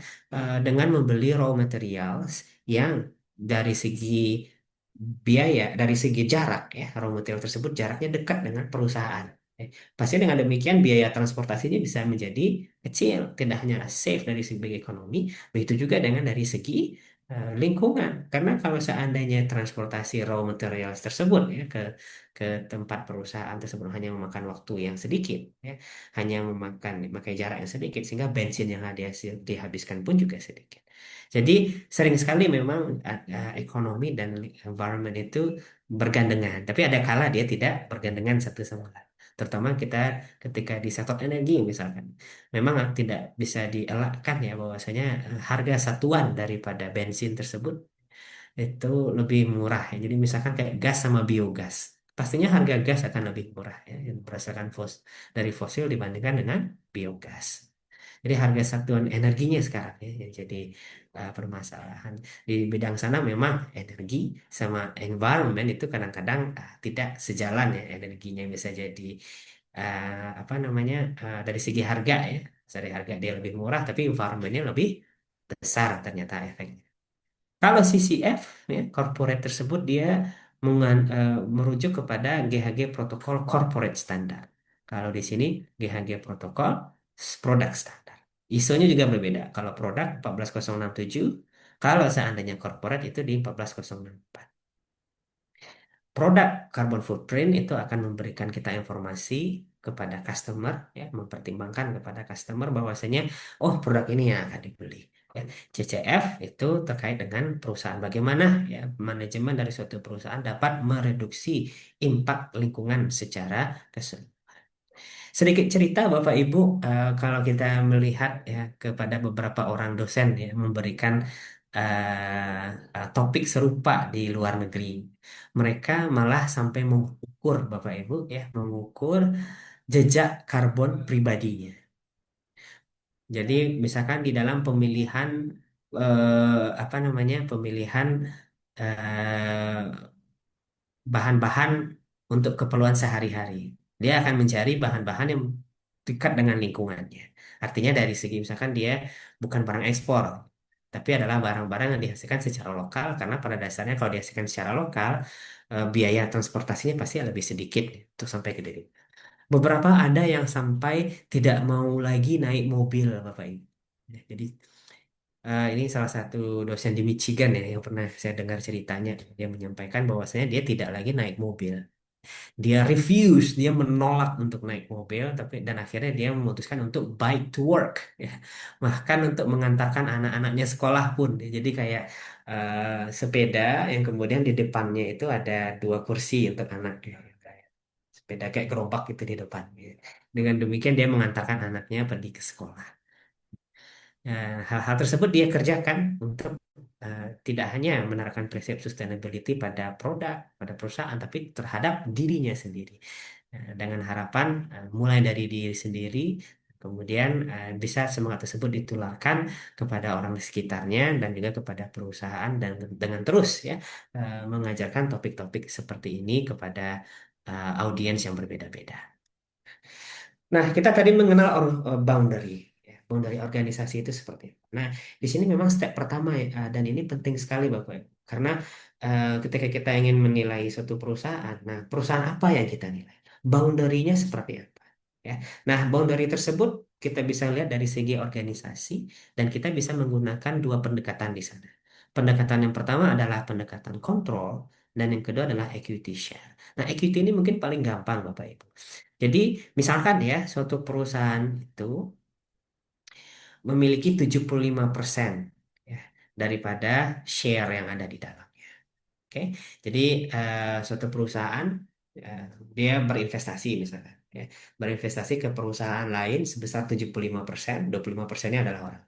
dengan membeli raw materials yang dari segi biaya, dari segi jarak ya, raw material tersebut jaraknya dekat dengan perusahaan. Pasti dengan demikian biaya transportasinya bisa menjadi kecil, tidak hanya safe dari segi ekonomi, begitu juga dengan dari segi lingkungan. Karena kalau seandainya transportasi raw materials tersebut ya ke tempat perusahaan tersebut hanya memakan waktu yang sedikit, ya, hanya memakai jarak yang sedikit, sehingga bensin yang dihabiskan pun juga sedikit. Jadi sering sekali memang ekonomi dan environment itu bergandengan, tapi ada kala dia tidak bergandengan satu sama lain. Terutama kita ketika di sektor energi misalkan, memang tidak bisa dielakkan ya bahwasanya harga satuan daripada bensin tersebut itu lebih murah ya. Jadi misalkan kayak gas sama biogas, pastinya harga gas akan lebih murah ya, yang berdasarkan dari fosil dibandingkan dengan biogas. Jadi harga satuan energinya sekarang ya yang jadi permasalahan. Di bidang sana memang energi sama environment itu kadang-kadang tidak sejalan ya. Energinya bisa jadi apa namanya dari segi harga ya. Dari harga dia lebih murah tapi environmentnya lebih besar ternyata efeknya. Kalau CCF, ya, corporate tersebut dia merujuk kepada GHG Protokol Corporate Standard. Kalau di sini GHG Protokol Produk Standar. ISO-nya juga berbeda. Kalau produk 14067, kalau seandainya corporate itu di 14064. Produk carbon footprint itu akan memberikan kita informasi kepada customer, ya, mempertimbangkan kepada customer bahwasanya, oh produk ini yang akan dibeli. Ya. CCF itu terkait dengan perusahaan. Bagaimana ya manajemen dari suatu perusahaan dapat mereduksi impak lingkungan secara keseluruhan. Sedikit cerita Bapak Ibu, kalau kita melihat ya kepada beberapa orang dosen ya memberikan topik serupa di luar negeri, mereka malah sampai mengukur Bapak Ibu ya mengukur jejak karbon pribadinya. Jadi misalkan di dalam pemilihan apa namanya pemilihan eh, bahan-bahan untuk keperluan sehari-hari. Dia akan mencari bahan-bahan yang dekat dengan lingkungannya. Artinya dari segi misalkan dia bukan barang ekspor, tapi adalah barang-barang yang dihasilkan secara lokal karena pada dasarnya kalau dihasilkan secara lokal biaya transportasinya pasti lebih sedikit untuk sampai ke diri. Beberapa ada yang sampai tidak mau lagi naik mobil, Bapak Ibu. Ya, jadi ini salah satu dosen di Michigan ya yang pernah saya dengar ceritanya. Dia menyampaikan bahwasanya dia tidak lagi naik mobil. Dia refuse, dia menolak untuk naik mobil, tapi dan akhirnya dia memutuskan untuk bike to work, ya. Bahkan untuk mengantarkan anak-anaknya sekolah pun. Jadi kayak sepeda yang kemudian di depannya itu ada dua kursi untuk anak, ya. Kayak sepeda kayak gerobak itu di depan. Ya. Dengan demikian dia mengantarkan anaknya pergi ke sekolah. Nah, hal-hal tersebut dia kerjakan untuk tidak hanya menerapkan prinsip sustainability pada produk, pada perusahaan, tapi terhadap dirinya sendiri. Dengan harapan mulai dari diri sendiri, kemudian bisa semangat tersebut ditularkan kepada orang di sekitarnya dan juga kepada perusahaan dan dengan terus ya mengajarkan topik-topik seperti ini kepada audiens yang berbeda-beda. Nah, kita tadi mengenal boundary. Ya. Boundary organisasi itu seperti apa. Nah, di sini memang step pertama ya, dan ini penting sekali Bapak Ibu. Karena ketika kita ingin menilai suatu perusahaan, perusahaan apa yang kita nilai? Boundary-nya seperti apa? Ya. Nah, boundary tersebut kita bisa lihat dari segi organisasi dan kita bisa menggunakan dua pendekatan di sana. Pendekatan yang pertama adalah pendekatan kontrol dan yang kedua adalah equity share. Nah, equity ini mungkin paling gampang Bapak Ibu. Jadi, misalkan ya, suatu perusahaan itu memiliki 75% ya, daripada share yang ada di dalam. Oke, jadi suatu perusahaan eh, dia berinvestasi misalkan, ya, berinvestasi ke perusahaan lain sebesar 75%, 25%-nya adalah orang.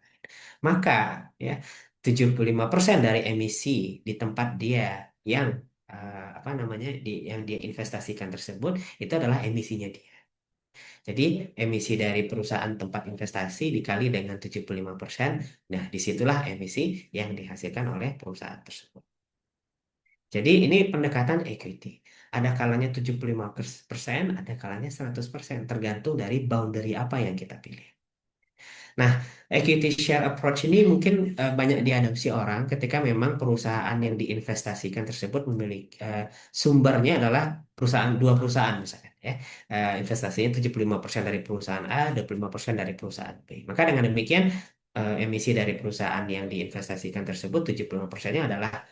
Maka ya 75% dari emisi di tempat dia yang apa namanya yang dia investasikan tersebut itu adalah emisinya dia. Jadi emisi dari perusahaan tempat investasi dikali dengan 75%, nah disitulah emisi yang dihasilkan oleh perusahaan tersebut. Jadi ini pendekatan equity. Ada kalanya 75%, ada kalanya 100%, tergantung dari boundary apa yang kita pilih. Nah, equity share approach ini mungkin banyak diadopsi orang ketika memang perusahaan yang diinvestasikan tersebut memiliki sumbernya adalah dua perusahaan misalnya ya. Investasinya 75% dari perusahaan A, 25% dari perusahaan B. Maka dengan demikian emisi dari perusahaan yang diinvestasikan tersebut 75%-nya adalah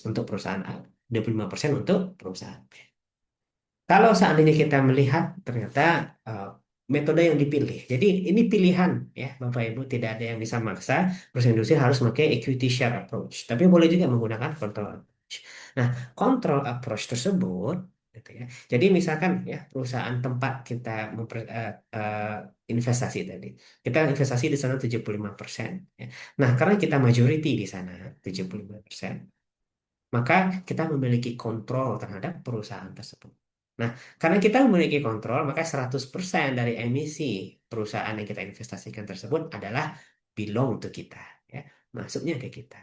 untuk perusahaan A, 25% untuk perusahaan B. Kalau seandainya kita melihat ternyata eh, metode yang dipilih, jadi ini pilihan ya Bapak Ibu, tidak ada yang bisa maksa perusahaan industri harus memakai equity share approach, tapi boleh juga menggunakan control approach. Nah, control approach tersebut, gitu ya. Jadi misalkan ya perusahaan tempat kita investasi tadi, kita investasi di sana 75%. Ya. Nah, karena kita majority di sana 75%, maka kita memiliki kontrol terhadap perusahaan tersebut. Nah, karena kita memiliki kontrol, maka 100% dari emisi perusahaan yang kita investasikan tersebut adalah belong to kita, ya, masuknya ke kita.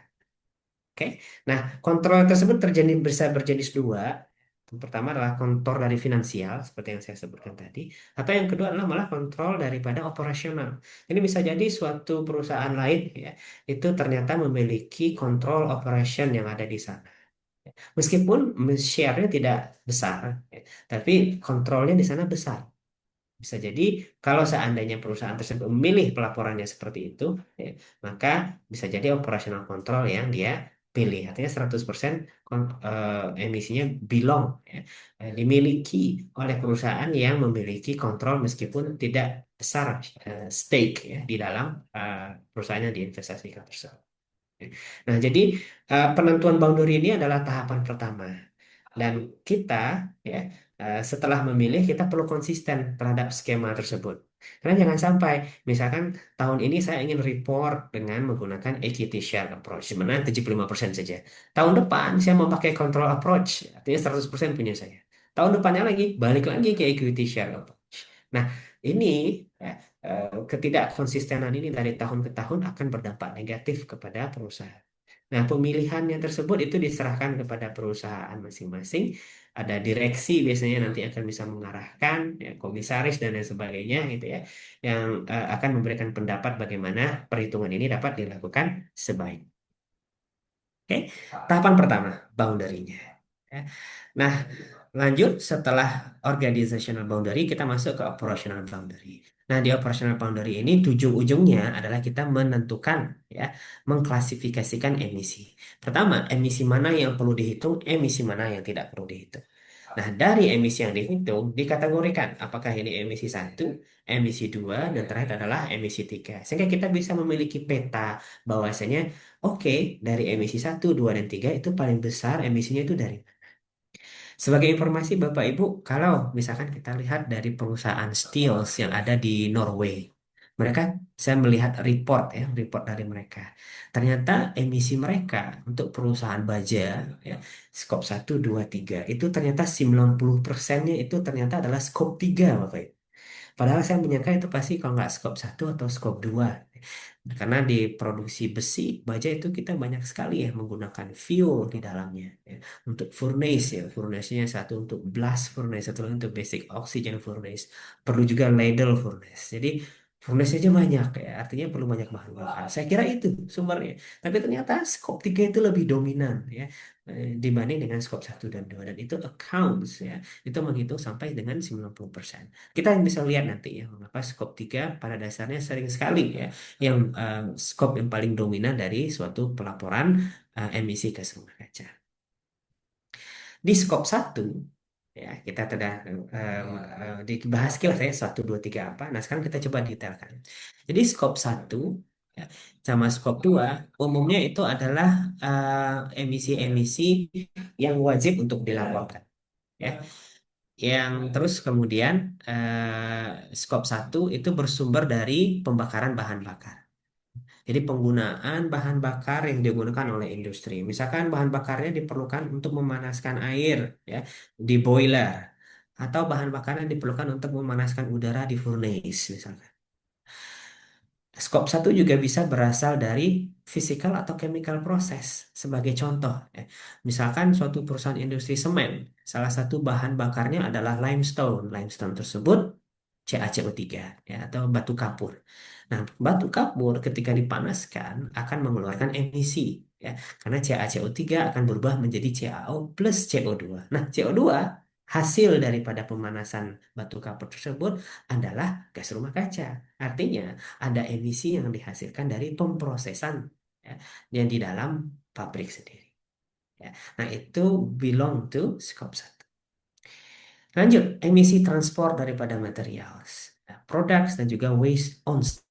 Oke. Nah, kontrol tersebut bisa berjenis dua. Yang pertama adalah kontrol dari finansial, seperti yang saya sebutkan tadi, atau yang kedua adalah malah kontrol daripada operasional. Ini bisa jadi suatu perusahaan lain, ya, itu ternyata memiliki kontrol operation yang ada di sana. Meskipun share-nya tidak besar, ya, tapi kontrolnya di sana besar. Bisa jadi kalau seandainya perusahaan tersebut memilih pelaporannya seperti itu, ya, maka bisa jadi operational control yang dia pilih. Artinya 100% emisinya belong, ya, dimiliki oleh perusahaan yang memiliki kontrol meskipun tidak besar stake ya, di dalam perusahaan yang diinvestasikan tersebut. Nah, jadi penentuan boundary ini adalah tahapan pertama. Dan kita ya setelah memilih kita perlu konsisten terhadap skema tersebut. Karena jangan sampai misalkan tahun ini saya ingin report dengan menggunakan equity share approach sebenarnya 75% saja. Tahun depan saya mau pakai control approach, artinya 100% punya saya. Tahun depannya lagi balik lagi ke equity share approach. Nah, ini ya, ketidakkonsistenan ini dari tahun ke tahun akan berdampak negatif kepada perusahaan. Nah, pemilihannya tersebut itu diserahkan kepada perusahaan masing-masing. Ada direksi biasanya nanti akan bisa mengarahkan, ya, komisaris dan lain sebagainya gitu ya, yang akan memberikan pendapat bagaimana perhitungan ini dapat dilakukan sebaik. Oke, tahapan pertama, boundary-nya. Ya. Nah, lanjut setelah organizational boundary, kita masuk ke operational boundary. Nah, di operational boundary ini ujung-ujungnya adalah kita menentukan, ya, mengklasifikasikan emisi. Pertama, emisi mana yang perlu dihitung, emisi mana yang tidak perlu dihitung. Nah, dari emisi yang dihitung, dikategorikan apakah ini emisi satu, emisi dua, dan terakhir adalah emisi tiga. Sehingga kita bisa memiliki peta bahwasanya, oke, dari emisi satu, 2, dan 3 itu paling besar emisinya itu dari. Sebagai informasi Bapak Ibu, kalau misalkan kita lihat dari perusahaan Steels yang ada di Norway, mereka, saya melihat report dari mereka. Ternyata emisi mereka untuk perusahaan baja, ya, skop satu 2 3 itu ternyata 90%-nya itu ternyata adalah skop 3 Bapak Ibu. Padahal saya menyangka itu pasti kalau nggak skop satu atau skop 2. Karena di produksi besi, baja itu kita banyak sekali ya menggunakan fuel di dalamnya. Ya. Untuk furnace ya, furnace-nya satu untuk blast furnace, satu lagi untuk basic oxygen furnace. Perlu juga ladle furnace. Jadi furnace aja banyak ya, artinya perlu banyak bahan bakar. Saya kira itu sumbernya. Tapi ternyata skop 3 itu lebih dominan ya, dibanding dengan skop 1 dan 2, dan itu accounts ya. Itu menghitung sampai dengan 90%. Kita yang bisa lihat nanti ya mengapa skop 3 pada dasarnya sering sekali ya yang skop yang paling dominan dari suatu pelaporan emisi gas rumah kaca. Di skop 1 ya kita sudah dibahas sekilas ya 1, 2, 3 apa. Nah sekarang kita coba detailkan. Jadi skop 1 ya, sama skop 2 umumnya itu adalah emisi-emisi yang wajib untuk dilaporkan ya. Yang terus kemudian skop 1 itu bersumber dari pembakaran bahan bakar. Jadi penggunaan bahan bakar yang digunakan oleh industri. Misalkan bahan bakarnya diperlukan untuk memanaskan air ya di boiler, atau bahan bakar yang diperlukan untuk memanaskan udara di furnace misalkan. Skop 1 juga bisa berasal dari physical atau chemical process. Sebagai contoh, misalkan suatu perusahaan industri semen, salah satu bahan bakarnya adalah limestone. Limestone tersebut CaCO3 ya, atau batu kapur. Nah, batu kapur ketika dipanaskan akan mengeluarkan emisi ya, karena CaCO3 akan berubah menjadi CaO plus CO2. Nah, CO2 hasil daripada pemanasan batu kapur tersebut adalah gas rumah kaca. Artinya ada emisi yang dihasilkan dari pemrosesan ya, yang di dalam pabrik sendiri. Ya. Nah, itu belong to scope 1. Lanjut, emisi transport daripada materials, nah, products dan juga waste on site.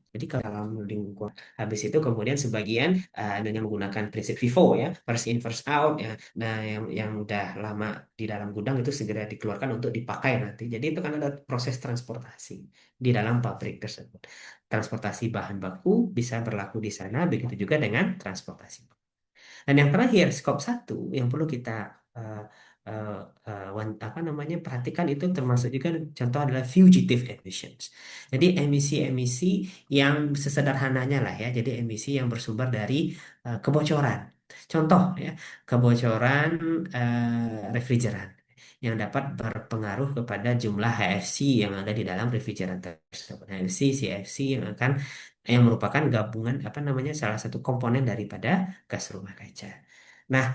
Jadi kalau dalam lingkungan habis itu kemudian sebagian dengan menggunakan prinsip FIFO ya, first in first out ya. Nah, yang udah lama di dalam gudang itu segera dikeluarkan untuk dipakai nanti. Jadi itu kan ada proses transportasi di dalam pabrik tersebut. Transportasi bahan baku bisa berlaku di sana, begitu juga dengan transportasi. Dan yang terakhir, skop 1 yang perlu kita eh, eh, apa namanya perhatikan itu termasuk juga contoh adalah fugitive emissions. Jadi emisi-emisi yang sesederhananya lah ya. Jadi emisi yang bersumber dari kebocoran. Contoh ya, kebocoran refrigeran yang dapat berpengaruh kepada jumlah HFC yang ada di dalam refrigeran tersebut. HFC, CFC yang merupakan gabungan apa namanya salah satu komponen daripada gas rumah kaca. Nah,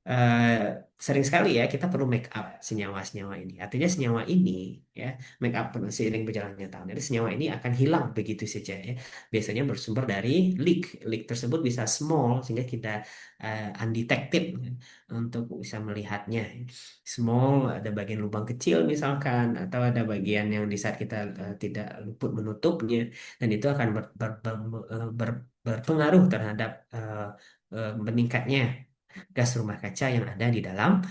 eh, sering sekali ya kita perlu make up senyawa-senyawa ini. Artinya senyawa ini ya make up seiring berjalannya tahun. Jadi senyawa ini akan hilang begitu saja ya. Biasanya bersumber dari leak. Leak tersebut bisa small sehingga kita undetected ya, untuk bisa melihatnya. Small ada bagian lubang kecil misalkan, atau ada bagian yang di saat kita tidak luput menutupnya, dan itu akan berpengaruh terhadap meningkatnya gas rumah kaca yang ada di dalam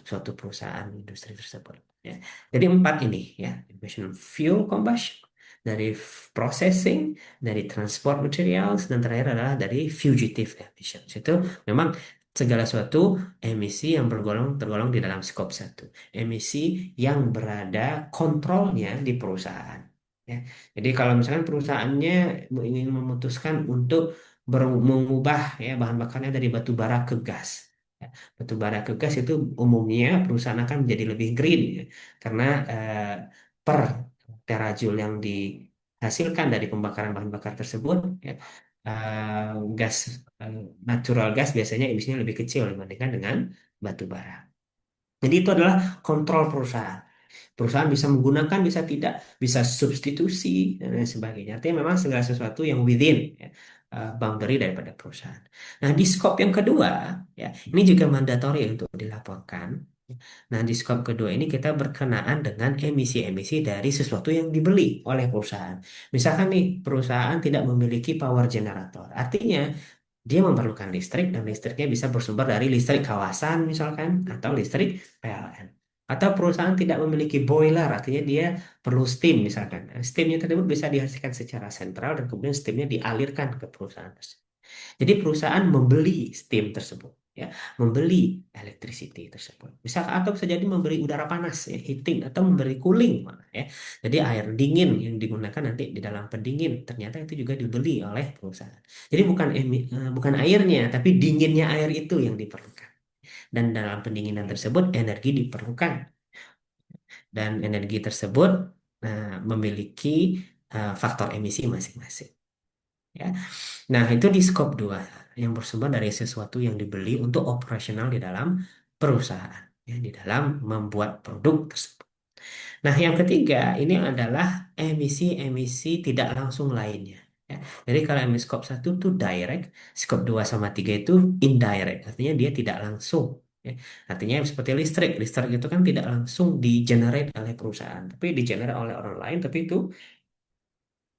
suatu perusahaan industri tersebut. Ya. Jadi 4 ini ya, emission fuel combustion, dari processing, dari transport materials, dan terakhir adalah dari fugitive emissions. Itu memang segala suatu emisi yang tergolong di dalam skop 1. Emisi yang berada kontrolnya di perusahaan. Ya. Jadi kalau misalkan perusahaannya ingin memutuskan untuk mengubah ya bahan bakarnya dari batu bara ke gas. Ya, batu bara ke gas itu umumnya perusahaan akan menjadi lebih green ya, karena per terajoule yang dihasilkan dari pembakaran bahan bakar tersebut ya, eh, gas eh, natural gas biasanya emisinya lebih kecil dibandingkan dengan batu bara. Jadi itu adalah kontrol perusahaan. Perusahaan bisa menggunakan, bisa tidak, bisa substitusi dan lain sebagainya. Artinya memang segala sesuatu yang within ya, boundary daripada perusahaan. Nah, di scope yang kedua, ya, ini juga mandatori untuk dilaporkan. Nah, di scope kedua ini kita berkenaan dengan emisi-emisi dari sesuatu yang dibeli oleh perusahaan. Misalkan nih, perusahaan tidak memiliki power generator. Artinya, dia memerlukan listrik dan listriknya bisa bersumber dari listrik kawasan misalkan atau listrik PLN. Atau perusahaan tidak memiliki boiler, artinya dia perlu steam misalkan. Nah, steamnya tersebut bisa dihasilkan secara sentral dan kemudian steamnya dialirkan ke perusahaan tersebut. Jadi perusahaan membeli steam tersebut. ya, membeli electricity tersebut. Bisa atau bisa jadi memberi udara panas ya, heating atau memberi cooling malah ya. Jadi air dingin yang digunakan nanti di dalam pendingin ternyata itu juga dibeli oleh perusahaan. Jadi bukan airnya tapi dinginnya air itu yang diperlukan. Dan dalam pendinginan tersebut energi diperlukan dan energi tersebut memiliki faktor emisi masing-masing. Ya. Nah, itu di skop 2 yang bersumber dari sesuatu yang dibeli untuk operasional di dalam perusahaan, ya, di dalam membuat produk tersebut. Nah, yang ketiga ini adalah emisi-emisi tidak langsung lainnya. Ya. Jadi kalau emisi skop 1 itu direct, skop 2 sama 3 itu indirect, artinya dia tidak langsung. Ya. Artinya seperti listrik, listrik itu kan tidak langsung di-generate oleh perusahaan, tapi di-generate oleh orang lain, tapi itu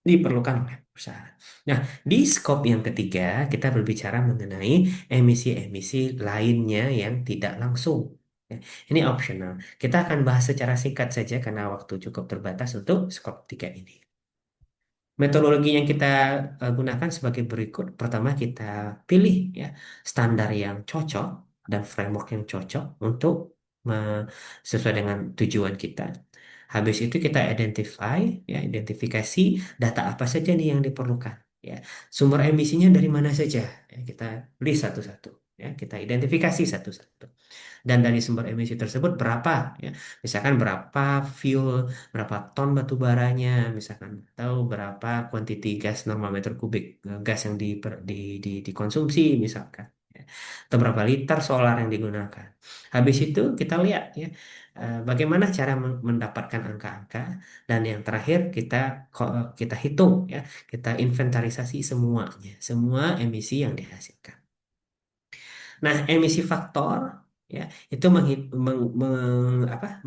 diperlukan oleh perusahaan. Nah, di skop yang ketiga, kita berbicara mengenai emisi-emisi lainnya yang tidak langsung. Ya, ini optional. Kita akan bahas secara singkat saja karena waktu cukup terbatas untuk skop 3 ini. Metodologi yang kita gunakan sebagai berikut. Pertama, kita pilih ya standar yang cocok dan framework yang cocok untuk sesuai dengan tujuan kita. Habis itu kita identifikasi data apa saja nih yang diperlukan. Ya, sumber emisinya dari mana saja. Ya, kita list satu-satu. Ya, kita identifikasi satu-satu. Dan dari sumber emisi tersebut berapa? Ya, misalkan berapa fuel, berapa ton batu baranya, misalkan tahu berapa kuantiti gas normal meter kubik gas yang dikonsumsi, misalkan. Ya. Atau berapa liter solar yang digunakan. Habis itu kita lihat ya bagaimana cara mendapatkan angka-angka dan yang terakhir kita hitung ya, kita inventarisasi semuanya, semua emisi yang dihasilkan. Nah, emisi faktor ya itu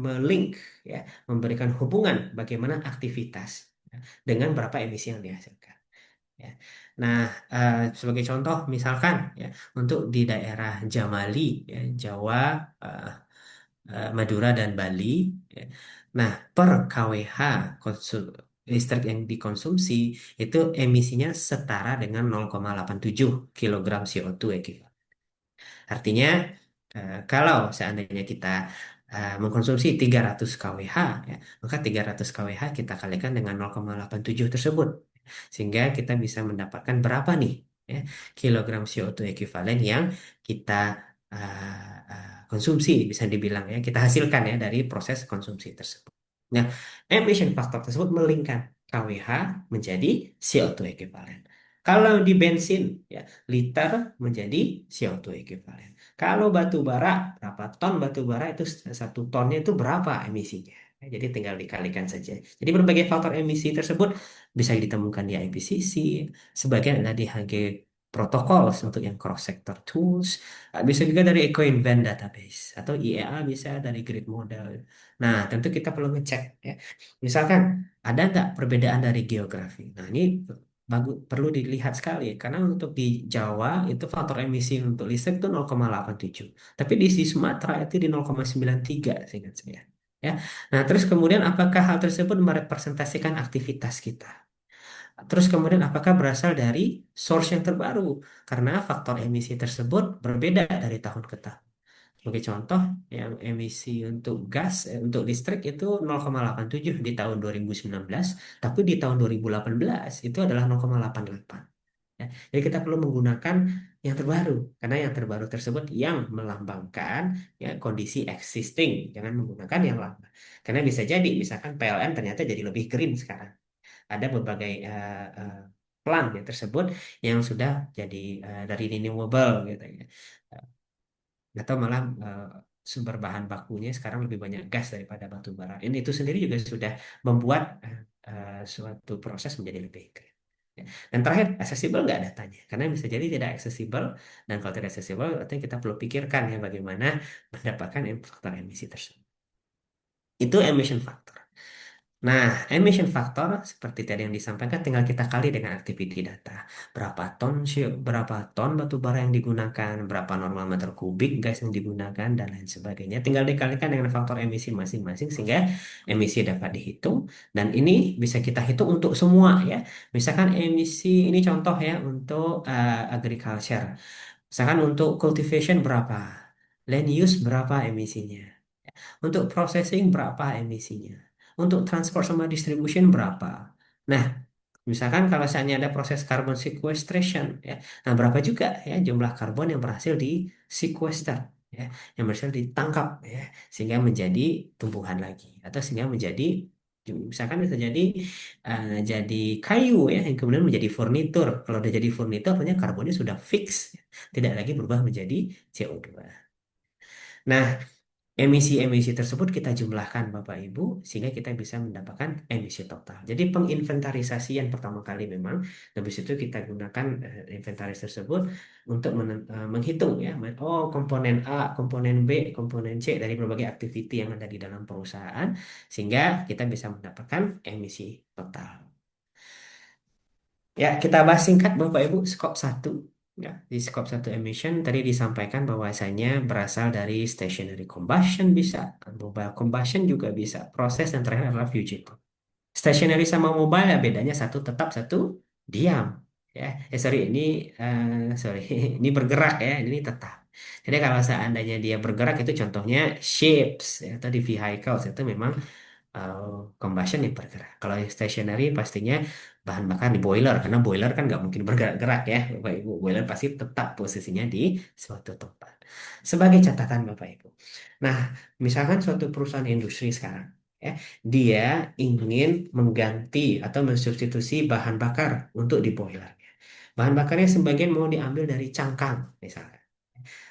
melink ya, memberikan hubungan bagaimana aktivitas ya, dengan berapa emisi yang dihasilkan. Ya. Nah, sebagai contoh misalkan ya untuk di daerah Jamali ya, Jawa, eh, Madura dan Bali. Ya. Nah, per kWh listrik yang dikonsumsi itu emisinya setara dengan 0,87 kilogram CO2 ekuivalen. Artinya, kalau seandainya kita mengkonsumsi 300 kWh, ya, maka 300 kWh kita kalikan dengan 0,87 tersebut. Sehingga kita bisa mendapatkan berapa nih ya, kilogram CO2 ekuivalen yang kita konsumsi, bisa dibilang ya, kita hasilkan ya dari proses konsumsi tersebut. Nah, emission factor tersebut melingkan kWh menjadi CO2 ekuivalen. Kalau di bensin, ya, liter menjadi CO2 ekuivalen. Kalau batu bara, berapa ton batu bara itu satu tonnya itu berapa emisinya? Ya, jadi tinggal dikalikan saja. Jadi berbagai faktor emisi tersebut bisa ditemukan di IPCC, sebagian ada di HG protokol untuk yang cross sector tools, bisa juga dari Ecoinvent database atau IEA bisa dari grid model. Nah, tentu kita perlu ngecek ya. Misalkan ada nggak perbedaan dari geografi? Nah, ini perlu dilihat sekali karena untuk di Jawa itu faktor emisi untuk listrik itu 0,87. Tapi di Sumatera itu di 0,93 seingat saya. Ya. Nah, terus kemudian apakah hal tersebut merepresentasikan aktivitas kita? Terus kemudian apakah berasal dari source yang terbaru? Karena faktor emisi tersebut berbeda dari tahun ke tahun. Sebagai contoh, yang emisi untuk gas, untuk listrik itu 0,87 di tahun 2019, tapi di tahun 2018 itu adalah 0,88. Ya, jadi kita perlu menggunakan yang terbaru, karena yang terbaru tersebut yang melambangkan ya, kondisi existing, jangan menggunakan yang lama. Karena bisa jadi, misalkan PLN ternyata jadi lebih green sekarang. Ada berbagai plant ya, tersebut yang sudah jadi dari renewable gitu ya. Atau malah sumber bahan bakunya sekarang lebih banyak gas daripada batu bara. Ini itu sendiri juga sudah membuat suatu proses menjadi lebih green. Ya. Dan terakhir, accessible nggak datanya? Karena bisa jadi tidak accessible, dan kalau tidak accessible, artinya kita perlu pikirkan ya bagaimana mendapatkan faktor emisi tersebut. Itu emission factor. Nah, emission factor seperti tadi yang disampaikan tinggal kita kali dengan activity data. Berapa ton batu bara yang digunakan, berapa normal meter kubik gas yang digunakan dan lain sebagainya. Tinggal dikalikan dengan faktor emisi masing-masing sehingga emisi dapat dihitung dan ini bisa kita hitung untuk semua ya. Misalkan emisi ini contoh ya untuk agriculture. Misalkan untuk cultivation berapa, land use berapa emisinya, untuk processing berapa emisinya, untuk transport sama distribution berapa. Nah, misalkan kalau misalnya ada proses carbon sequestration, ya, nah berapa juga ya jumlah karbon yang berhasil di sequester, ya, yang berhasil ditangkap, ya, sehingga menjadi tumbuhan lagi, atau sehingga menjadi, misalkan bisa jadi kayu ya, yang kemudian menjadi furnitur. Kalau udah jadi furnitur, artinya karbonnya sudah fix, ya, tidak lagi berubah menjadi CO2. Nah, emisi-emisi tersebut kita jumlahkan Bapak Ibu sehingga kita bisa mendapatkan emisi total. Jadi penginventarisasian pertama kali memang, habis itu kita gunakan inventaris tersebut untuk menghitung ya, oh komponen A, komponen B, komponen C dari berbagai aktiviti yang ada di dalam perusahaan sehingga kita bisa mendapatkan emisi total. Ya, kita bahas singkat Bapak Ibu skop satu. Ya, di skop satu emission tadi disampaikan bahwasanya berasal dari stationary combustion bisa, mobile combustion juga bisa. Proses yang terakhir adalah fugitive. Stationary sama mobile ya bedanya satu tetap, satu diam. Ya, sorry, ini bergerak ya, ini tetap. Jadi kalau seandainya dia bergerak itu contohnya ships ya, atau di vehicles itu memang uh, combustion yang bergerak. Kalau yang stationary pastinya bahan bakar di boiler, karena boiler kan nggak mungkin bergerak-gerak ya, Bapak Ibu. Boiler pasti tetap posisinya di suatu tempat. Sebagai catatan Bapak Ibu. Nah, misalkan suatu perusahaan industri sekarang, ya, dia ingin mengganti atau mensubstitusi bahan bakar untuk di boiler. Bahan bakarnya sebagian mau diambil dari cangkang, misalnya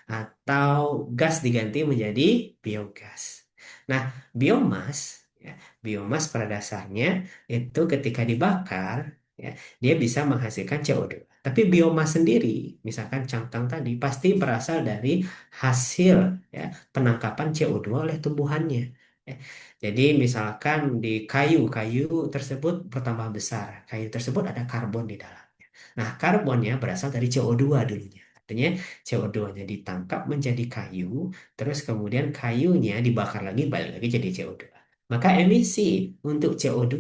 atau gas diganti menjadi biogas. Nah, biomas, ya, biomas pada dasarnya itu ketika dibakar, ya, dia bisa menghasilkan CO2. Tapi biomas sendiri, misalkan cangkang tadi, pasti berasal dari hasil ya, penangkapan CO2 oleh tumbuhannya. Ya. Jadi misalkan di kayu tersebut bertambah besar, kayu tersebut ada karbon di dalamnya. Nah, karbonnya berasal dari CO2 dulunya. Artinya CO2-nya ditangkap menjadi kayu, terus kemudian kayunya dibakar lagi, balik lagi jadi CO2. Maka emisi untuk CO2,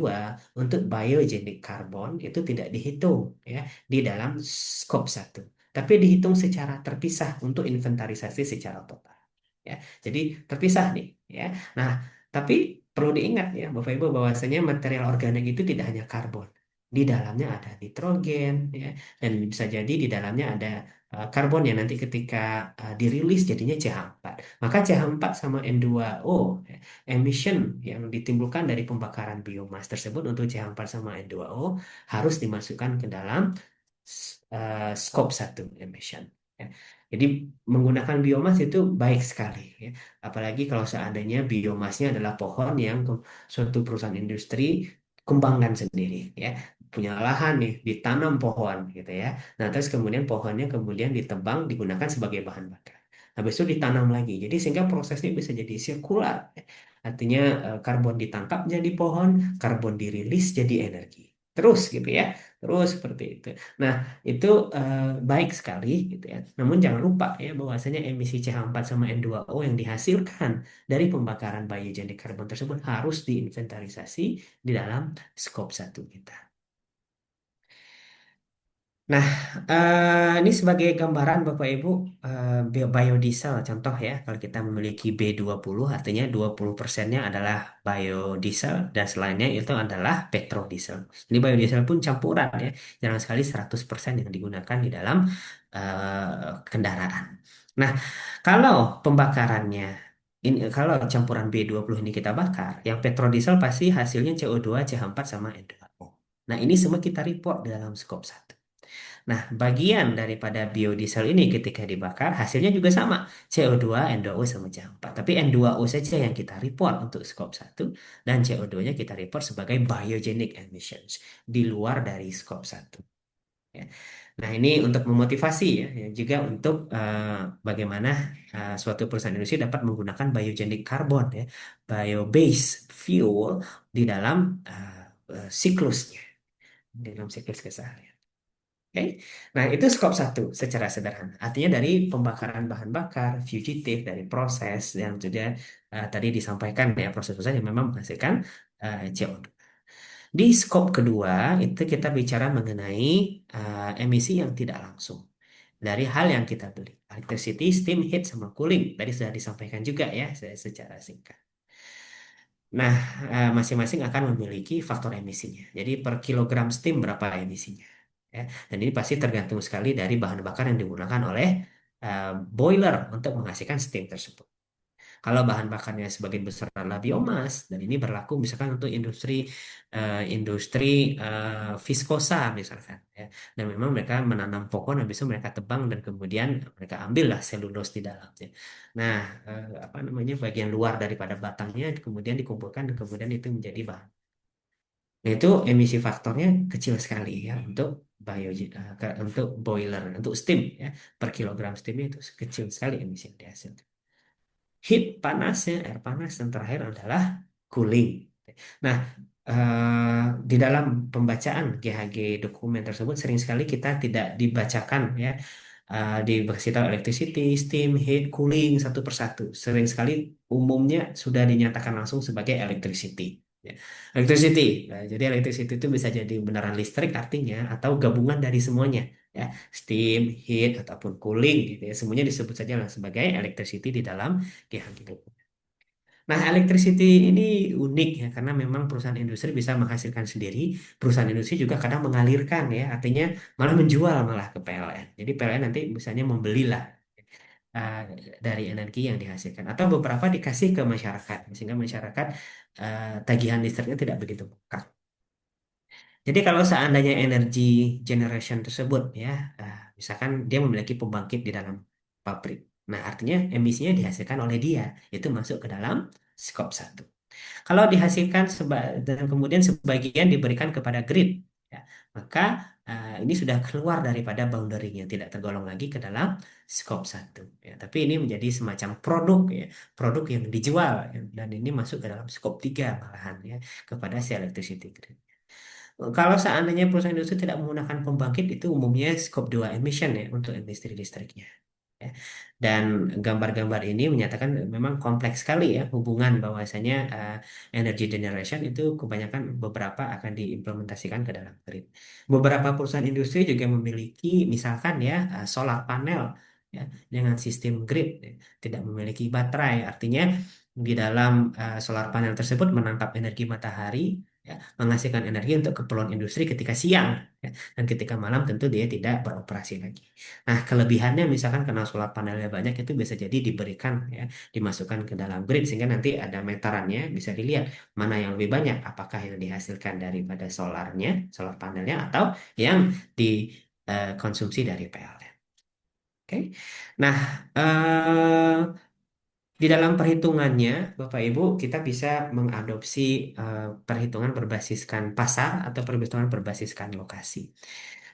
untuk biogenic carbon itu tidak dihitung ya di dalam skop satu, tapi dihitung secara terpisah untuk inventarisasi secara total. Ya, jadi terpisah nih ya. Nah, tapi perlu diingat ya Bapak Ibu bahwasanya material organik itu tidak hanya karbon. Di dalamnya ada nitrogen ya, dan bisa jadi di dalamnya ada karbon yang nanti ketika dirilis jadinya CH4. Maka CH4 sama N2O ya, emission yang ditimbulkan dari pembakaran biomas tersebut untuk CH4 sama N2O harus dimasukkan ke dalam scope 1 emission. Ya. Jadi menggunakan biomas itu baik sekali. Ya. Apalagi kalau seandainya biomasnya adalah pohon yang suatu perusahaan industri kembangkan sendiri. Ya. Punya lahan nih, ditanam pohon gitu ya. Nah, terus kemudian pohonnya kemudian ditebang, digunakan sebagai bahan bakar. Habis itu ditanam lagi. Jadi sehingga prosesnya bisa jadi sirkular. Ya. Artinya karbon ditangkap jadi pohon, karbon dirilis jadi energi. Terus gitu ya. Terus seperti itu. Nah, itu baik sekali gitu ya. Namun jangan lupa ya bahwasanya emisi CH4 sama N2O yang dihasilkan dari pembakaran biogenic carbon tersebut harus diinventarisasi di dalam skop satu kita. Nah, ini sebagai gambaran Bapak Ibu, biodiesel contoh ya, kalau kita memiliki B20 artinya 20%-nya adalah biodiesel dan selainnya itu adalah petrodiesel. Ini biodiesel pun campuran ya, jarang sekali 100% yang digunakan di dalam kendaraan. Nah, kalau pembakarannya kalau campuran B20 ini kita bakar, yang petrodiesel pasti hasilnya CO2, CH4 sama N2O. Nah, ini semua kita report di dalam skop satu. Nah, bagian daripada biodiesel ini ketika dibakar hasilnya juga sama, CO2, N2O sama CH4. Tapi N2O saja yang kita report untuk skop satu dan CO2-nya kita report sebagai biogenic emissions di luar dari skop satu. Ya. Nah, ini untuk memotivasi ya, juga untuk bagaimana suatu perusahaan industri dapat menggunakan biogenic carbon ya, bio-based fuel di dalam siklusnya, di dalam siklus keseharian. Oke. Nah, itu skop satu secara sederhana. Artinya dari pembakaran bahan bakar, fugitive, dari proses yang sudah tadi disampaikan ya, proses-proses yang memang menghasilkan CO2. Di skop kedua, itu kita bicara mengenai emisi yang tidak langsung. dari hal yang kita beli. Electricity, steam, heat, sama cooling. Tadi sudah disampaikan juga ya secara singkat. Nah, masing-masing akan memiliki faktor emisinya. Jadi per kilogram steam berapa emisinya. Ya. Dan ini pasti tergantung sekali dari bahan bakar yang digunakan oleh boiler untuk menghasilkan steam tersebut. Kalau bahan bakarnya sebagian besar adalah biomas, dan ini berlaku misalkan untuk industri viskosa misalkan, ya. Dan memang mereka menanam pohon, habis itu mereka tebang dan kemudian mereka ambillah selulus di dalamnya. Nah, apa namanya bagian luar daripada batangnya kemudian dikumpulkan dan kemudian itu menjadi bahan. Nah, itu emisi faktornya kecil sekali ya untuk untuk boiler, untuk steam ya. Per kilogram steamnya itu kecil sekali emisi yang dihasilkan. Heat panasnya, air panas, dan terakhir adalah cooling. Nah, di dalam pembacaan GHG dokumen tersebut sering sekali kita tidak dibacakan ya, dikasih tahu electricity, steam, heat, cooling satu persatu. Sering sekali umumnya sudah dinyatakan langsung sebagai electricity. Ya. Electricity. Nah, jadi electricity itu bisa jadi beneran listrik artinya atau gabungan dari semuanya ya, steam, heat ataupun cooling gitu ya. Semuanya disebut saja lah sebagai electricity di dalam GHG. Nah, electricity ini unik ya karena memang perusahaan industri bisa menghasilkan sendiri, perusahaan industri juga kadang mengalirkan ya, artinya malah menjual malah ke PLN. Jadi PLN nanti misalnya membelilah uh, dari energi yang dihasilkan atau beberapa dikasih ke masyarakat sehingga masyarakat tagihan listriknya tidak begitu bengkak. Jadi kalau seandainya energi generation tersebut ya, misalkan dia memiliki pembangkit di dalam pabrik. Nah, artinya emisinya dihasilkan oleh dia, itu masuk ke dalam skop satu. Kalau dihasilkan dan kemudian sebagian diberikan kepada grid, ya, maka ini sudah keluar daripada boundary-nya, tidak tergolong lagi ke dalam skop satu. Ya, tapi ini menjadi semacam produk ya, produk yang dijual ya, dan ini masuk ke dalam skop 3 malahan ya, kepada si electricity grid. Kalau seandainya perusahaan industri tidak menggunakan pembangkit, itu umumnya skop 2 emission ya untuk industri listriknya. Ya. Dan gambar-gambar ini menyatakan memang kompleks sekali ya hubungan bahwasanya energy generation itu kebanyakan beberapa akan diimplementasikan ke dalam grid. Beberapa perusahaan industri juga memiliki misalkan ya solar panel ya dengan sistem grid ya, tidak memiliki baterai. Artinya di dalam solar panel tersebut menangkap energi matahari ya, menghasilkan energi untuk keperluan industri ketika siang ya, dan ketika malam tentu dia tidak beroperasi lagi. Nah, kelebihannya misalkan karena solar panelnya banyak itu bisa jadi diberikan ya, dimasukkan ke dalam grid sehingga nanti ada meterannya bisa dilihat mana yang lebih banyak, apakah yang dihasilkan daripada solar panelnya atau yang dikonsumsi dari PLN. Oke. Nah, di dalam perhitungannya, Bapak Ibu, kita bisa mengadopsi perhitungan berbasiskan pasar atau perhitungan berbasiskan lokasi.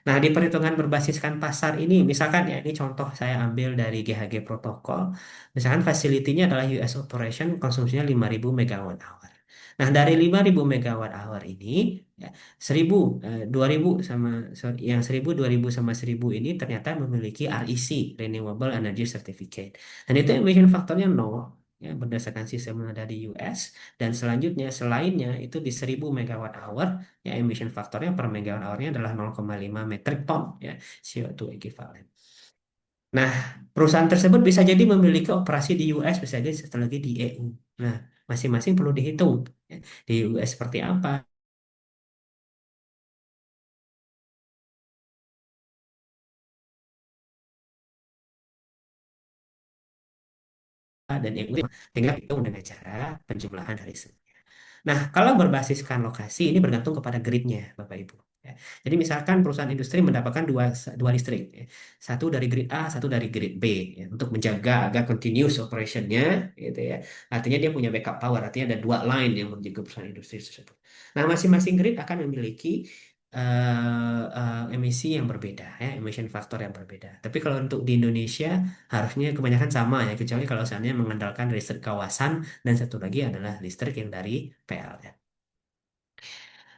Nah, di perhitungan berbasiskan pasar ini, misalkan ya, ini contoh saya ambil dari GHG protokol. Misalkan facility-nya adalah US operation, konsumsinya 5.000 megawatt hour. Nah, dari 5.000 megawatt hour ini, ya, 1.000, 2.000 sama, sorry, yang 1.000, 2.000 sama 1.000 ini ternyata memiliki REC, Renewable Energy Certificate. Dan itu emission faktornya 0. Ya, berdasarkan sistem yang ada di US dan selanjutnya selainnya itu di 1.000 megawatt hour ya emission faktornya per megawatt hournya adalah 0,5 metric ton ya CO2 equivalent. Nah, perusahaan tersebut bisa jadi memiliki operasi di US, bisa jadi satu lagi di EU. Nah, masing-masing perlu dihitung ya. Di US seperti apa dan EU tinggal hitung dengan cara penjumlahan dari semua. Nah, kalau berbasiskan lokasi ini bergantung kepada gridnya, Bapak Ibu. Ya. Jadi misalkan perusahaan industri mendapatkan dua listrik, ya. Satu dari grid A, satu dari grid B, ya, untuk menjaga agar continuous operationnya, gitu ya. Artinya dia punya backup power, artinya ada dua line yang menjaga perusahaan industri tersebut. Nah, masing-masing grid akan memiliki emisi yang berbeda, ya, emission factor yang berbeda. Tapi kalau untuk di Indonesia harusnya kebanyakan sama ya, kecuali kalau seandainya mengandalkan listrik kawasan dan satu lagi adalah listrik yang dari PLN.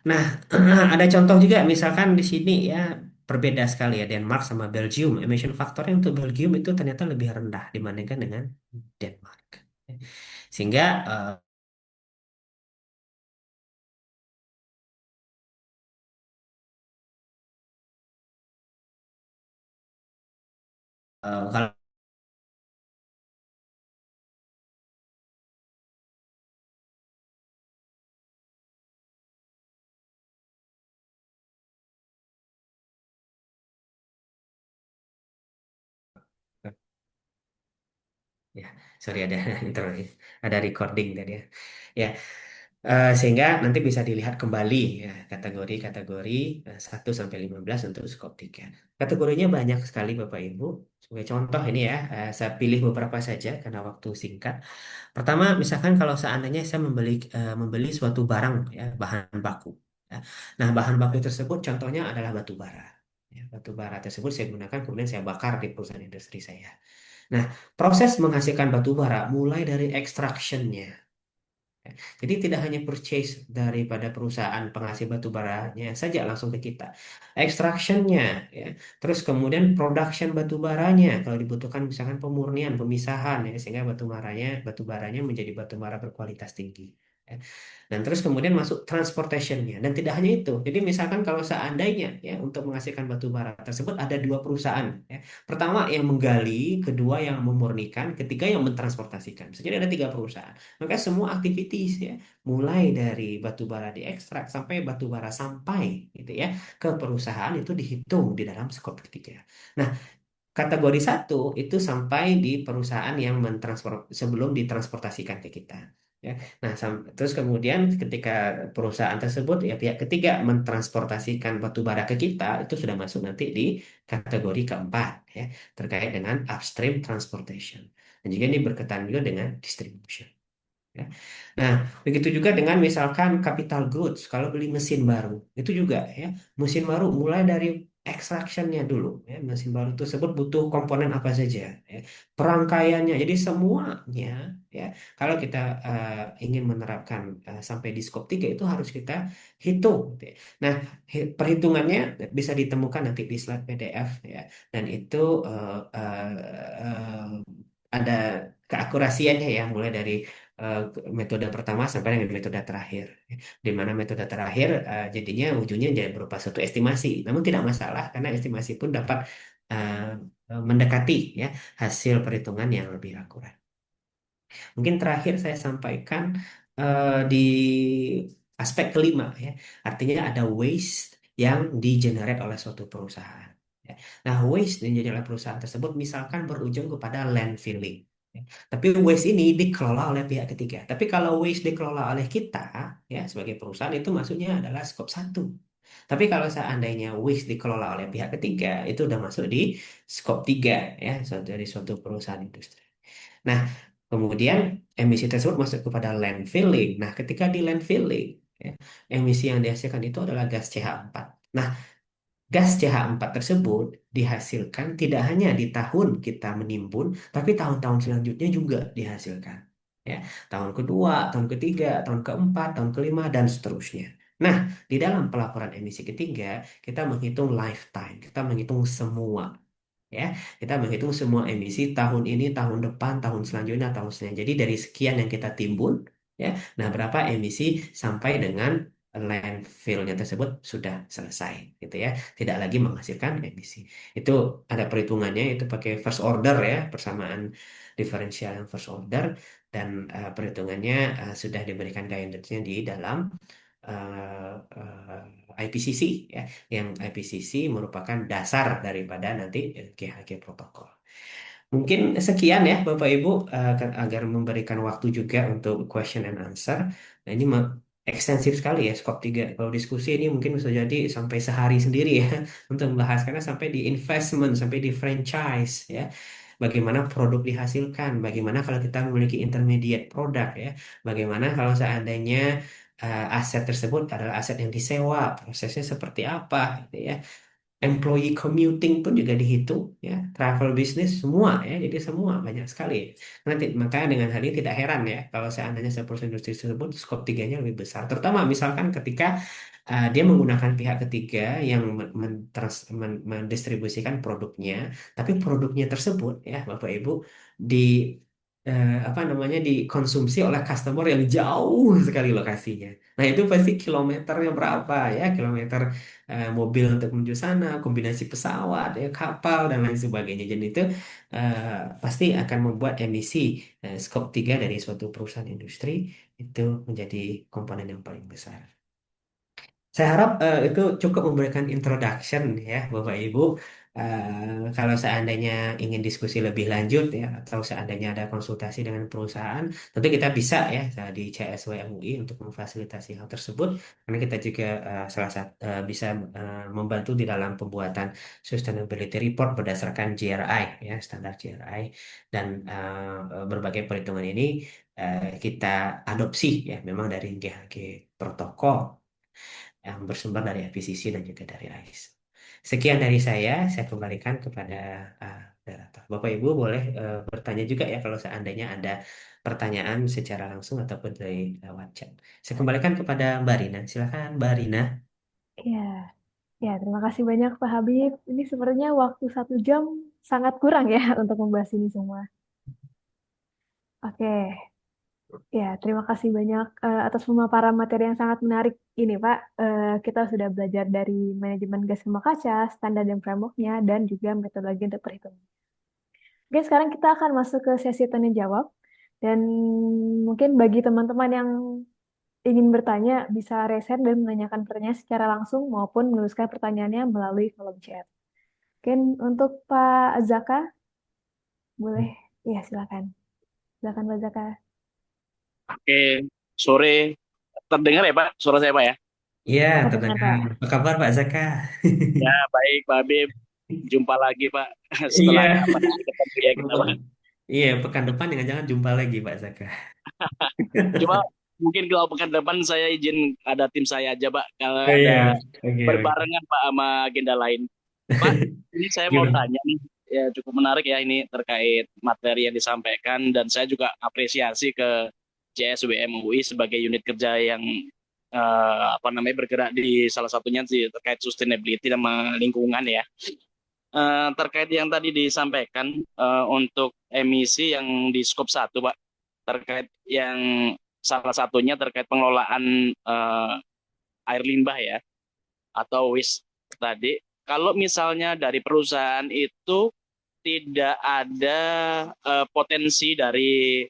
Nah, ada contoh juga misalkan di sini ya berbeda sekali ya Denmark sama Belgium. Emission faktornya untuk Belgium itu ternyata lebih rendah dibandingkan dengan Denmark. Sehingga Kalau ya, sorry ada ada recording tadi ya. Ya, sehingga nanti bisa dilihat kembali ya kategori-kategori 1 sampai 15 untuk skop 3. Kategorinya banyak sekali Bapak Ibu. Sebagai contoh ini ya, saya pilih beberapa saja karena waktu singkat. Pertama, misalkan kalau seandainya saya membeli suatu barang ya, bahan baku. Ya. Nah, bahan baku tersebut contohnya adalah batu bara. Ya, batu bara tersebut saya gunakan kemudian saya bakar di perusahaan industri saya. Nah, proses menghasilkan batu bara mulai dari extraction-nya. Jadi tidak hanya purchase daripada perusahaan penghasil batu baranya saja langsung ke kita. Extraction-nya, ya. Terus kemudian production batu baranya kalau dibutuhkan misalkan pemurnian, pemisahan ya sehingga batu baranya menjadi batu bara berkualitas tinggi. Ya. Dan terus kemudian masuk transportation-nya dan tidak hanya itu. Jadi misalkan kalau seandainya ya untuk menghasilkan batu bara tersebut ada dua perusahaan ya. Pertama yang menggali, kedua yang memurnikan, ketiga yang mentransportasikan. Jadi ada tiga perusahaan. Maka semua activities ya, mulai dari batu bara diekstrak sampai batu bara sampai gitu ya ke perusahaan itu dihitung di dalam skop ketiga. Nah, kategori satu itu sampai di perusahaan yang mentransfer sebelum ditransportasikan ke kita. Ya. Nah, terus kemudian ketika perusahaan tersebut ya pihak ketiga mentransportasikan batu bara ke kita itu sudah masuk nanti di kategori keempat ya terkait dengan upstream transportation. Dan juga ini berkaitan juga dengan distribution. Ya. Nah, begitu juga dengan misalkan capital goods, kalau beli mesin baru, itu juga ya, mesin baru mulai dari extraction-nya dulu, ya, mesin baru tersebut butuh komponen apa saja, ya, perangkaiannya, jadi semuanya, ya, kalau kita ingin menerapkan sampai di skop 3 itu harus kita hitung, gitu ya. Nah, perhitungannya bisa ditemukan nanti di slide PDF, ya, dan itu ada keakurasiannya ya, mulai dari metode pertama sampai dengan metode terakhir. Di mana metode terakhir jadinya ujungnya jadi berupa suatu estimasi. Namun tidak masalah karena estimasi pun dapat mendekati ya hasil perhitungan yang lebih akurat. Mungkin terakhir saya sampaikan di aspek kelima ya. Artinya ada waste yang digenerate oleh suatu perusahaan. Ya. Nah, waste yang digenerate oleh perusahaan tersebut misalkan berujung kepada landfilling. Ya. Tapi waste ini dikelola oleh pihak ketiga. Tapi kalau waste dikelola oleh kita ya sebagai perusahaan itu maksudnya adalah skop satu. Tapi kalau seandainya waste dikelola oleh pihak ketiga itu udah masuk di skop 3 ya dari suatu perusahaan industri. Nah, kemudian emisi tersebut masuk kepada landfilling. Nah, ketika di landfilling, ya, emisi yang dihasilkan itu adalah gas CH4. Nah, gas CH4 tersebut dihasilkan tidak hanya di tahun kita menimbun, tapi tahun-tahun selanjutnya juga dihasilkan. Ya, tahun kedua, tahun ketiga, tahun keempat, tahun kelima, dan seterusnya. Nah, di dalam pelaporan emisi ketiga, kita menghitung lifetime, kita menghitung semua ya kita menghitung semua emisi tahun ini tahun depan tahun selanjutnya tahun selanjutnya jadi dari sekian yang kita timbun ya nah berapa emisi sampai dengan landfillnya tersebut sudah selesai gitu ya tidak lagi menghasilkan emisi itu ada perhitungannya itu pakai first order ya persamaan diferensial yang first order dan perhitungannya sudah diberikan guidance-nya di dalam IPCC ya, yang IPCC merupakan dasar daripada nanti GHG protokol. Mungkin sekian ya Bapak Ibu agar memberikan waktu juga untuk question and answer. Nah ini ekstensif sekali ya skop 3. Kalau diskusi ini mungkin bisa jadi sampai sehari sendiri ya untuk membahas karena sampai di investment, sampai di franchise ya. Bagaimana produk dihasilkan, bagaimana kalau kita memiliki intermediate produk ya, bagaimana kalau seandainya aset tersebut adalah aset yang disewa, prosesnya seperti apa gitu ya employee commuting pun juga dihitung ya travel business semua ya jadi semua banyak sekali nanti makanya dengan hal ini tidak heran ya kalau seandainya sebuah industri tersebut skop tiganya lebih besar terutama misalkan ketika dia menggunakan pihak ketiga yang mendistribusikan produknya tapi produknya tersebut ya Bapak Ibu apa namanya dikonsumsi oleh customer yang jauh sekali lokasinya. Nah, itu pasti kilometernya berapa ya, kilometer mobil untuk menuju sana, kombinasi pesawat, ya, kapal dan lain sebagainya. Jadi itu pasti akan membuat emisi skop 3 dari suatu perusahaan industri itu menjadi komponen yang paling besar. Saya harap itu cukup memberikan introduction ya Bapak Ibu. Kalau seandainya ingin diskusi lebih lanjut ya atau seandainya ada konsultasi dengan perusahaan, tentu kita bisa ya di CSW MUI untuk memfasilitasi hal tersebut. Karena kita juga salah satu bisa membantu di dalam pembuatan sustainability report berdasarkan GRI ya standar GRI dan berbagai perhitungan ini kita adopsi ya memang dari GHG protokol yang bersumber dari FPCC dan juga dari AIS. Sekian dari saya kembalikan kepada moderator. Bapak Ibu boleh bertanya juga ya kalau seandainya ada pertanyaan secara langsung ataupun dari lewat chat. Saya kembalikan kepada Mbak Rina. Silakan Mbak Rina. Ya, ya, terima kasih banyak Pak Habib. Ini sebenarnya waktu 1 jam sangat kurang ya untuk membahas ini semua. Oke, ya, terima kasih banyak atas pemaparan materi yang sangat menarik ini, Pak. Kita sudah belajar dari manajemen gas rumah kaca, standar dan frameworknya, dan juga metodologi untuk perhitungan. Oke, sekarang kita akan masuk ke sesi tanya jawab. Dan mungkin bagi teman-teman yang ingin bertanya, bisa reset dan menanyakan pertanyaan secara langsung maupun menuliskan pertanyaannya melalui kolom chat. Mungkin untuk Pak Zaka, boleh? Iya, silakan. Silakan Pak Zaka. Oke, sore. Terdengar ya Pak, suara saya Pak ya? Iya, Terdengar, terdengar. Pak. Apa kabar Pak Zaka? Ya, baik Pak Habib. Jumpa lagi Pak. Iya. Setelah kapan hari ketemu ya kita Pak. Iya, pekan depan jangan-jangan jumpa lagi Pak Zaka. Cuma mungkin kalau pekan depan saya izin ada tim saya aja Pak. Kalau Oh iya, ada oke oke. berbarengan Pak sama agenda lain. Pak, ini saya mau Gimana? tanya nih. Ya cukup menarik ya ini terkait materi yang disampaikan dan saya juga apresiasi ke JSWM UI sebagai unit kerja yang apa namanya bergerak di salah satunya sih terkait sustainability sama lingkungan ya. Terkait yang tadi disampaikan untuk emisi yang di skop 1, Pak, terkait yang salah satunya terkait pengelolaan air limbah ya atau waste tadi. Kalau misalnya dari perusahaan itu tidak ada potensi dari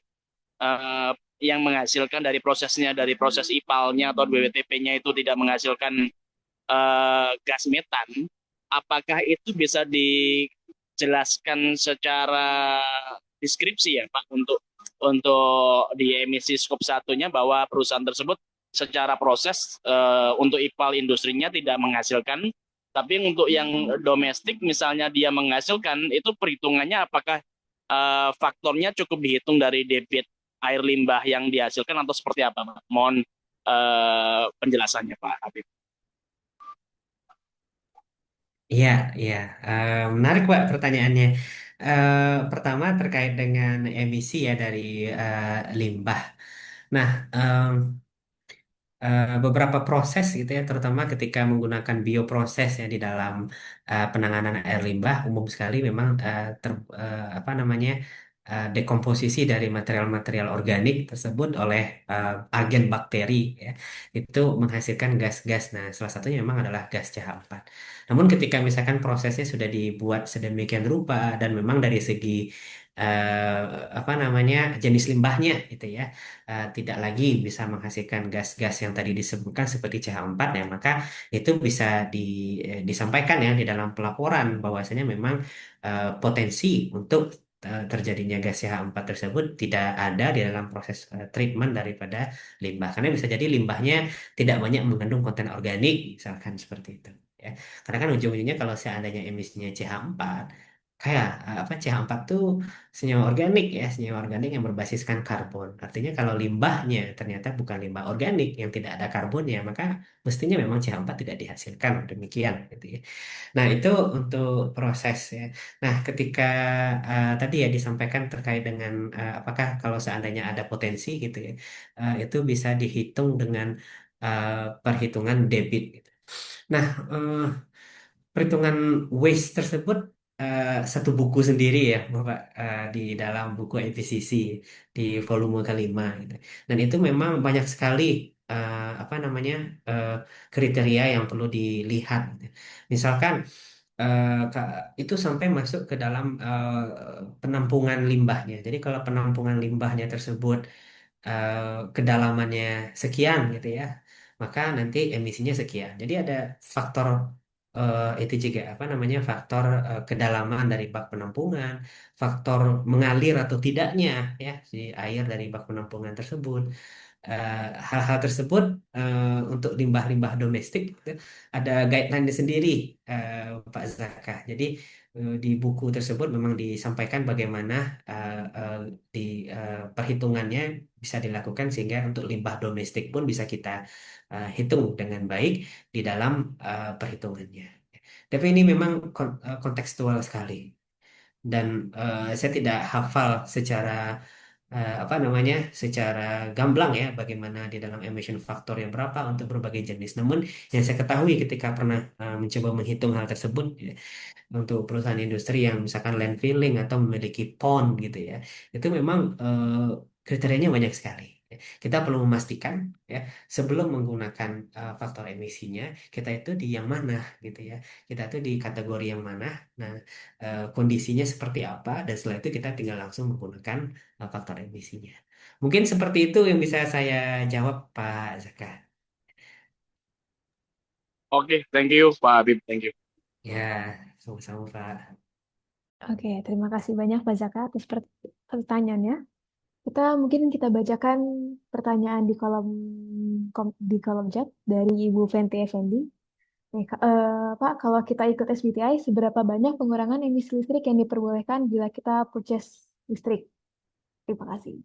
eh, yang menghasilkan dari prosesnya dari proses IPAL-nya atau BWTP-nya itu tidak menghasilkan gas metan, apakah itu bisa dijelaskan secara deskripsi ya Pak untuk di emisi skop satunya bahwa perusahaan tersebut secara proses untuk IPAL industrinya tidak menghasilkan, tapi untuk yang domestik misalnya dia menghasilkan itu perhitungannya apakah faktornya cukup dihitung dari debit air limbah yang dihasilkan atau seperti apa Pak? Mohon penjelasannya Pak Habib. Iya, iya. Menarik Pak pertanyaannya. Pertama terkait dengan emisi ya dari limbah. Nah, beberapa proses gitu ya, terutama ketika menggunakan bioproses ya di dalam penanganan air limbah, umum sekali memang apa namanya dekomposisi dari material-material organik tersebut oleh agen bakteri ya, itu menghasilkan gas-gas. Nah, salah satunya memang adalah gas CH4. Namun ketika misalkan prosesnya sudah dibuat sedemikian rupa dan memang dari segi eh, apa namanya jenis limbahnya gitu ya tidak lagi bisa menghasilkan gas-gas yang tadi disebutkan seperti CH4 ya maka itu bisa disampaikan ya di dalam pelaporan bahwasanya memang potensi untuk terjadinya gas CH4 tersebut tidak ada di dalam proses treatment daripada limbah karena bisa jadi limbahnya tidak banyak mengandung konten organik misalkan seperti itu ya karena kan ujung-ujungnya kalau seandainya emisinya CH4 kayak apa CH4 tuh senyawa organik ya, senyawa organik yang berbasiskan karbon. Artinya kalau limbahnya ternyata bukan limbah organik yang tidak ada karbonnya, maka mestinya memang CH4 tidak dihasilkan. Demikian gitu ya. Nah, itu untuk proses ya. Nah, ketika tadi ya disampaikan terkait dengan apakah kalau seandainya ada potensi gitu ya, itu bisa dihitung dengan eh, perhitungan debit gitu. Nah, perhitungan waste tersebut satu buku sendiri ya, Bapak, di dalam buku IPCC di volume kelima gitu. Dan itu memang banyak sekali apa namanya eh, kriteria yang perlu dilihat, gitu. Misalkan itu sampai masuk ke dalam penampungan limbahnya. Jadi kalau penampungan limbahnya tersebut eh, kedalamannya sekian gitu ya, maka nanti emisinya sekian. Jadi ada faktor itu juga apa namanya faktor kedalaman dari bak penampungan, faktor mengalir atau tidaknya ya si air dari bak penampungan tersebut. Hal-hal tersebut untuk limbah-limbah domestik gitu, ada guideline sendiri, Pak Zaka. Jadi di buku tersebut memang disampaikan bagaimana di perhitungannya bisa dilakukan sehingga untuk limbah domestik pun bisa kita hitung dengan baik di dalam perhitungannya. Tapi ini memang kontekstual sekali dan saya tidak hafal secara apa namanya secara gamblang ya bagaimana di dalam emission factor yang berapa untuk berbagai jenis. Namun yang saya ketahui ketika pernah mencoba menghitung hal tersebut ya, untuk perusahaan industri yang misalkan landfilling atau memiliki pond gitu ya, itu memang kriterianya banyak sekali. Kita perlu memastikan ya sebelum menggunakan faktor emisinya kita itu di yang mana gitu ya. Kita itu di kategori yang mana. Nah, kondisinya seperti apa dan setelah itu kita tinggal langsung menggunakan faktor emisinya. Mungkin seperti itu yang bisa saya jawab, Pak Zaka. Oke, thank you Pak Habib, thank you. Ya, sama-sama, Pak. Oke, terima kasih banyak Pak Zaka atas pertanyaannya. Kita bacakan pertanyaan di di kolom chat dari Ibu Fenty Effendi. Pak, kalau kita ikut SBTi, seberapa banyak pengurangan emisi listrik yang diperbolehkan bila kita purchase listrik? Terima kasih.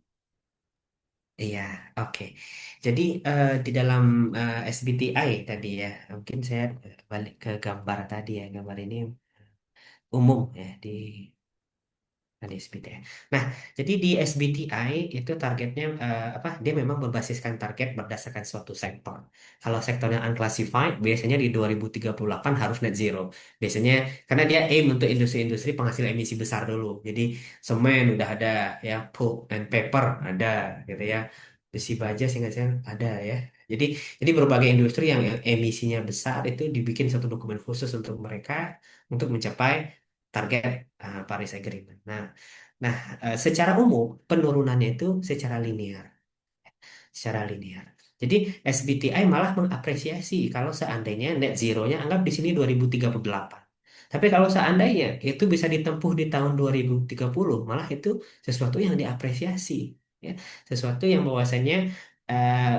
Iya, oke. Jadi di dalam SBTI tadi ya, mungkin saya balik ke gambar tadi ya, gambar ini umum ya di di SBTI. Nah, jadi di SBTI itu targetnya apa? Dia memang berbasiskan target berdasarkan suatu sektor. Kalau sektornya unclassified, biasanya di 2038 harus net zero. Biasanya karena dia aim untuk industri-industri penghasil emisi besar dulu. Jadi semen udah ada ya, pulp and paper ada gitu ya. Besi baja sih nggak sih ada ya. Jadi jadi berbagai industri yang emisinya besar itu dibikin satu dokumen khusus untuk mereka untuk mencapai target Paris Agreement. Nah, secara umum penurunannya itu secara linear. Jadi SBTI malah mengapresiasi kalau seandainya net zero-nya anggap di sini 2038. Tapi kalau seandainya itu bisa ditempuh di tahun 2030, malah itu sesuatu yang diapresiasi, ya. Sesuatu yang bahwasanya eh,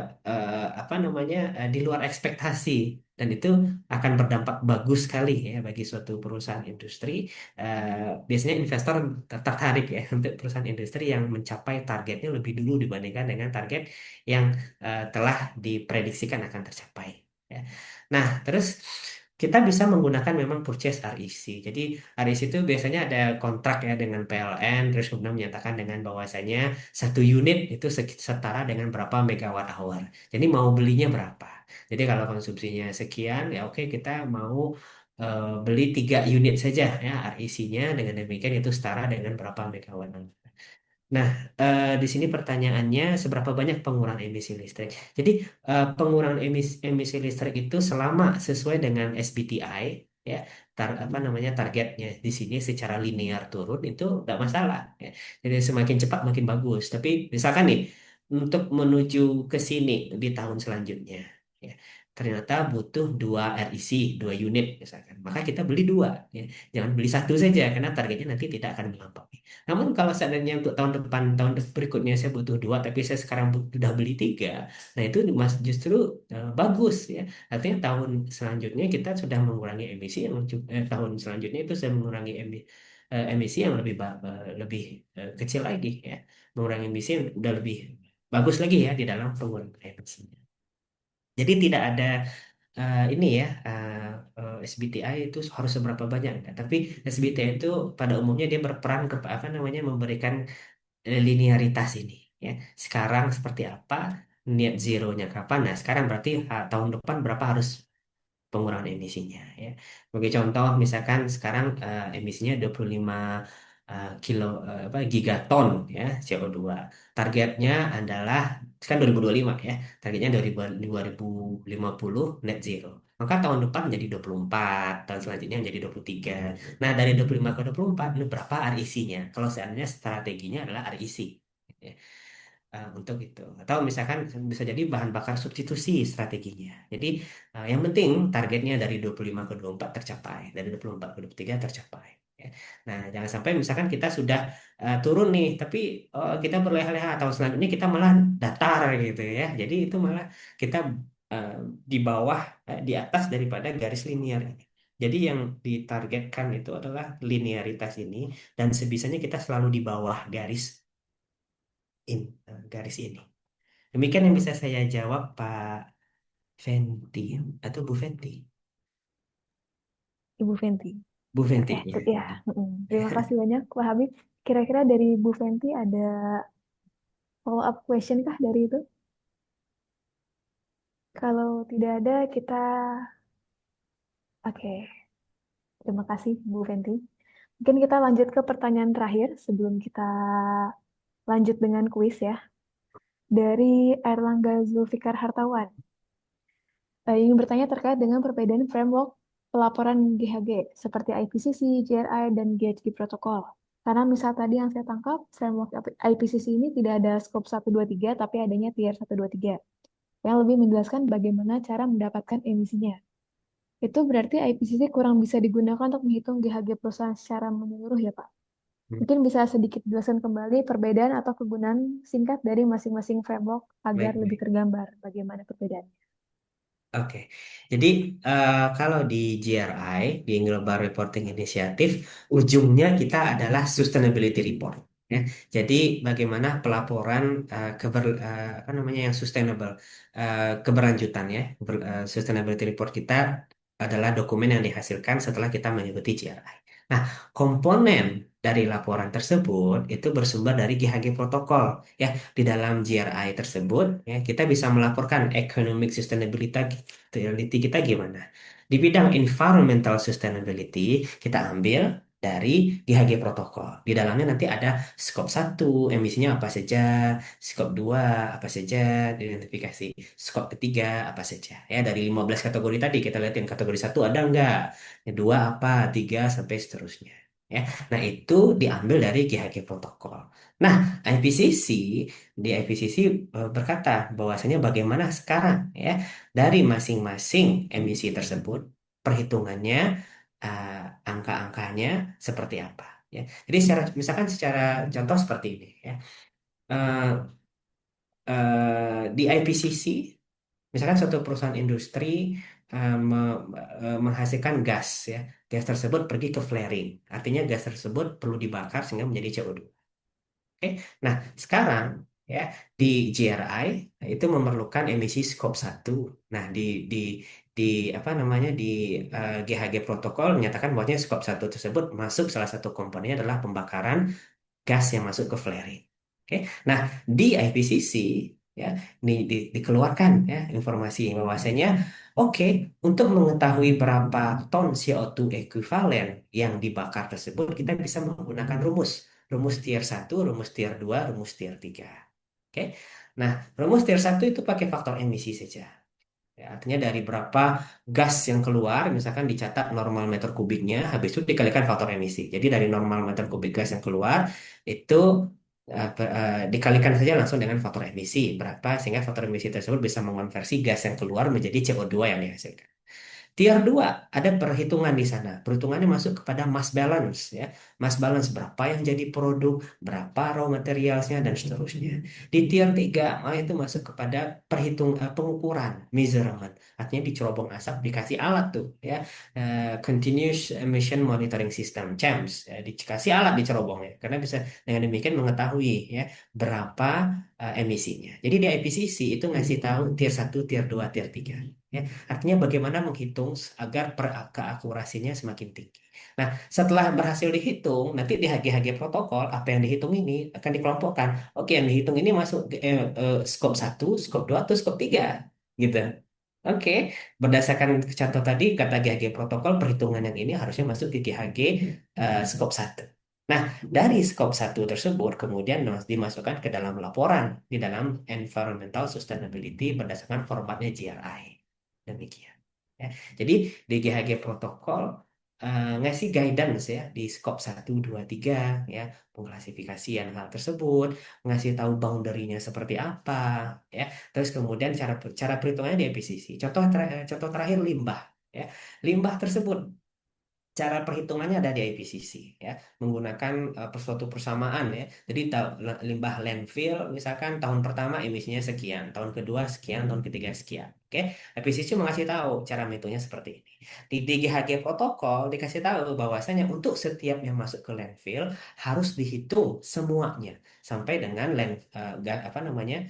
apa namanya di luar ekspektasi dan itu akan berdampak bagus sekali ya bagi suatu perusahaan industri. Biasanya investor tertarik ya untuk perusahaan industri yang mencapai targetnya lebih dulu dibandingkan dengan target yang telah diprediksikan akan tercapai. Ya. Nah, terus kita bisa menggunakan memang purchase REC. Jadi REC itu biasanya ada kontrak ya dengan PLN, terus kemudian menyatakan dengan bahwasanya satu unit itu setara dengan berapa megawatt hour. Jadi mau belinya berapa. Jadi kalau konsumsinya sekian, ya oke kita mau beli 3 unit saja ya REC-nya. Dengan demikian itu setara dengan berapa megawatt. Nah, di sini pertanyaannya seberapa banyak pengurangan emisi listrik? Jadi, pengurangan emisi listrik itu selama sesuai dengan SBTI, ya, apa namanya targetnya di sini secara linear turun itu tidak masalah. Ya. Jadi semakin cepat makin bagus. Tapi misalkan nih, untuk menuju ke sini di tahun selanjutnya, ya, ternyata butuh 2 REC, 2 unit misalkan. Maka kita beli dua, ya. Jangan beli satu saja karena targetnya nanti tidak akan melampaui. Namun kalau seandainya untuk tahun depan, tahun berikutnya saya butuh dua, tapi saya sekarang sudah beli tiga, nah itu mas justru bagus ya. Artinya tahun selanjutnya kita sudah mengurangi emisi yang tahun selanjutnya itu saya mengurangi emisi yang lebih kecil lagi ya, mengurangi emisi yang udah lebih bagus lagi ya di dalam pengurangan emisinya. Jadi tidak ada ini ya SBTI itu harus seberapa banyak enggak. Tapi SBTI itu pada umumnya dia berperan ke apa namanya memberikan linearitas ini ya. Sekarang seperti apa, net zero-nya kapan? Nah, sekarang berarti tahun depan berapa harus pengurangan emisinya ya. Sebagai contoh misalkan sekarang emisinya 25 gigaton ya CO2. Targetnya adalah kan 2025 ya. Targetnya dari 2050 net zero. Maka tahun depan menjadi 24, tahun selanjutnya menjadi 23. Nah, dari 25 ke 24 ini berapa REC-nya? Kalau seandainya strateginya adalah REC. Untuk itu. Atau misalkan bisa jadi bahan bakar substitusi strateginya. Jadi yang penting targetnya dari 25 ke 24 tercapai, dari 24 ke 23 tercapai. Ya. Nah, jangan sampai misalkan kita sudah turun nih, tapi kita berleha-leha tahun selanjutnya kita malah datar gitu ya. Jadi itu malah kita eh, di bawah, di atas daripada garis linear ini. Jadi yang ditargetkan itu adalah linearitas ini dan sebisanya kita selalu di bawah garis ini. Demikian yang bisa saya jawab Pak Fenty atau Bu Fenty. Ibu Fenty. Bu Oke, Fenty ya. ya. Terima kasih banyak, Pak Habib. Kira-kira dari Bu Fenty ada follow up question kah dari itu? Kalau tidak ada, kita oke. Terima kasih, Bu Fenty. Mungkin kita lanjut ke pertanyaan terakhir sebelum kita lanjut dengan kuis ya. Dari Erlangga Zulfikar Hartawan. Ingin bertanya terkait dengan perbedaan framework pelaporan GHG seperti IPCC, GRI, dan GHG protokol. Karena misal tadi yang saya tangkap, framework IPCC ini tidak ada scope 1, 2, 3, tapi adanya tier 1, 2, 3. Yang lebih menjelaskan bagaimana cara mendapatkan emisinya. Itu berarti IPCC kurang bisa digunakan untuk menghitung GHG perusahaan secara menyeluruh ya Pak? Mungkin bisa sedikit jelaskan kembali perbedaan atau kegunaan singkat dari masing-masing framework agar Baik, lebih baik. tergambar bagaimana perbedaannya. Oke, jadi kalau di GRI, di Global Reporting Initiative, ujungnya kita adalah Sustainability Report. Ya. Jadi bagaimana pelaporan apa namanya yang sustainable, keberlanjutan ya, Sustainability Report kita adalah dokumen yang dihasilkan setelah kita mengikuti GRI. Nah, komponen dari laporan tersebut itu bersumber dari GHG protokol. Ya, di dalam GRI tersebut ya kita bisa melaporkan economic sustainability kita gimana. Di bidang environmental sustainability kita ambil dari GHG protokol. Di dalamnya nanti ada skop 1 emisinya apa saja, skop 2 apa saja, identifikasi. Skop ketiga apa saja. Ya, dari 15 kategori tadi kita lihatin kategori 1 ada enggak, yang 2 apa, 3 sampai seterusnya. Ya. Nah, itu diambil dari GHG protokol. Nah, IPCC di IPCC berkata bahwasanya bagaimana sekarang ya dari masing-masing emisi tersebut perhitungannya, eh, angka-angkanya seperti apa ya. Jadi misalkan secara contoh seperti ini ya. Eh, di IPCC misalkan suatu perusahaan industri menghasilkan gas ya. Gas tersebut pergi ke flaring. Artinya gas tersebut perlu dibakar sehingga menjadi CO2. Oke, nah sekarang ya di GRI itu memerlukan emisi skop 1. Nah di di apa namanya di GHG protokol menyatakan bahwa skop 1 tersebut masuk salah satu komponennya adalah pembakaran gas yang masuk ke flaring. Oke, nah di IPCC ya dikeluarkan ya informasi bahwasanya oke untuk mengetahui berapa ton CO2 ekuivalen yang dibakar tersebut kita bisa menggunakan rumus tier 1, rumus tier 2, rumus tier 3. Oke. Nah, rumus tier 1 itu pakai faktor emisi saja. Ya, artinya dari berapa gas yang keluar, misalkan dicatat normal meter kubiknya, habis itu dikalikan faktor emisi. Jadi dari normal meter kubik gas yang keluar, itu dikalikan saja langsung dengan faktor emisi. Berapa, sehingga faktor emisi tersebut bisa mengonversi gas yang keluar menjadi CO2 yang dihasilkan. Tier 2 ada perhitungan di sana. Perhitungannya masuk kepada mass balance ya. Mass balance berapa yang jadi produk, berapa raw materialsnya dan seterusnya. Di tier 3 itu masuk kepada pengukuran, measurement. Artinya dicerobong asap dikasih alat tuh ya. Continuous Emission Monitoring System, CEMS. Ya, dikasih alat dicerobongnya karena bisa dengan demikian mengetahui ya berapa emisinya. Jadi di IPCC itu ngasih tahu tier 1, tier 2, tier 3. Ya. Artinya bagaimana menghitung agar keakurasinya semakin tinggi. Nah, setelah berhasil dihitung, nanti di HG-HG protokol, apa yang dihitung ini akan dikelompokkan. Oke, yang dihitung ini masuk skop 1, skop 2, atau skop 3. Gitu. Oke, berdasarkan contoh tadi, kata GHG protokol, perhitungan yang ini harusnya masuk ke GHG skop 1. Nah, dari skop 1 tersebut kemudian dimasukkan ke dalam laporan di dalam Environmental Sustainability berdasarkan formatnya GRI. Demikian. Ya. Jadi di GHG protokol ngasih guidance ya di skop 1, 2, 3 ya, pengklasifikasian hal tersebut, ngasih tahu boundary-nya seperti apa, ya. Terus kemudian cara cara perhitungannya di IPCC. Contoh terakhir limbah. Ya, limbah tersebut cara perhitungannya ada di IPCC ya, menggunakan suatu persamaan ya. Jadi limbah landfill misalkan tahun pertama emisinya sekian, tahun kedua sekian, tahun ketiga sekian. Oke, IPCC mengasih tahu cara metodenya seperti ini. Di DGHG protokol dikasih tahu bahwasanya untuk setiap yang masuk ke landfill harus dihitung semuanya sampai dengan apa namanya,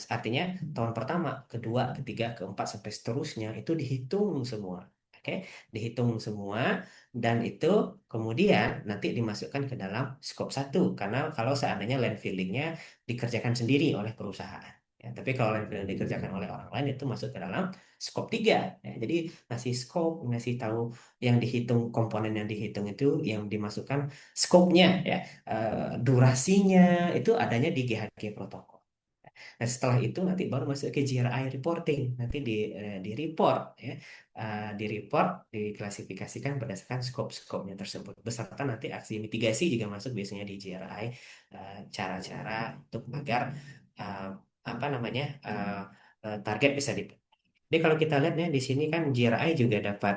artinya tahun pertama, kedua, ketiga, keempat sampai seterusnya itu dihitung semua. Oke, dihitung semua dan itu kemudian nanti dimasukkan ke dalam skop 1 karena kalau seandainya landfillingnya dikerjakan sendiri oleh perusahaan. Ya, tapi kalau landfilling dikerjakan oleh orang lain itu masuk ke dalam skop 3. Ya, jadi ngasih skop, ngasih tahu yang dihitung, komponen yang dihitung itu yang dimasukkan skopnya ya, durasinya itu adanya di GHG protokol. Nah, setelah itu nanti baru masuk ke GRI reporting. Nanti di report ya. Di report diklasifikasikan berdasarkan skop-skopnya tersebut. Beserta nanti aksi mitigasi juga masuk biasanya di GRI, cara-cara untuk agar eh, apa namanya, target bisa di. Jadi kalau kita lihat ya di sini kan GRI juga dapat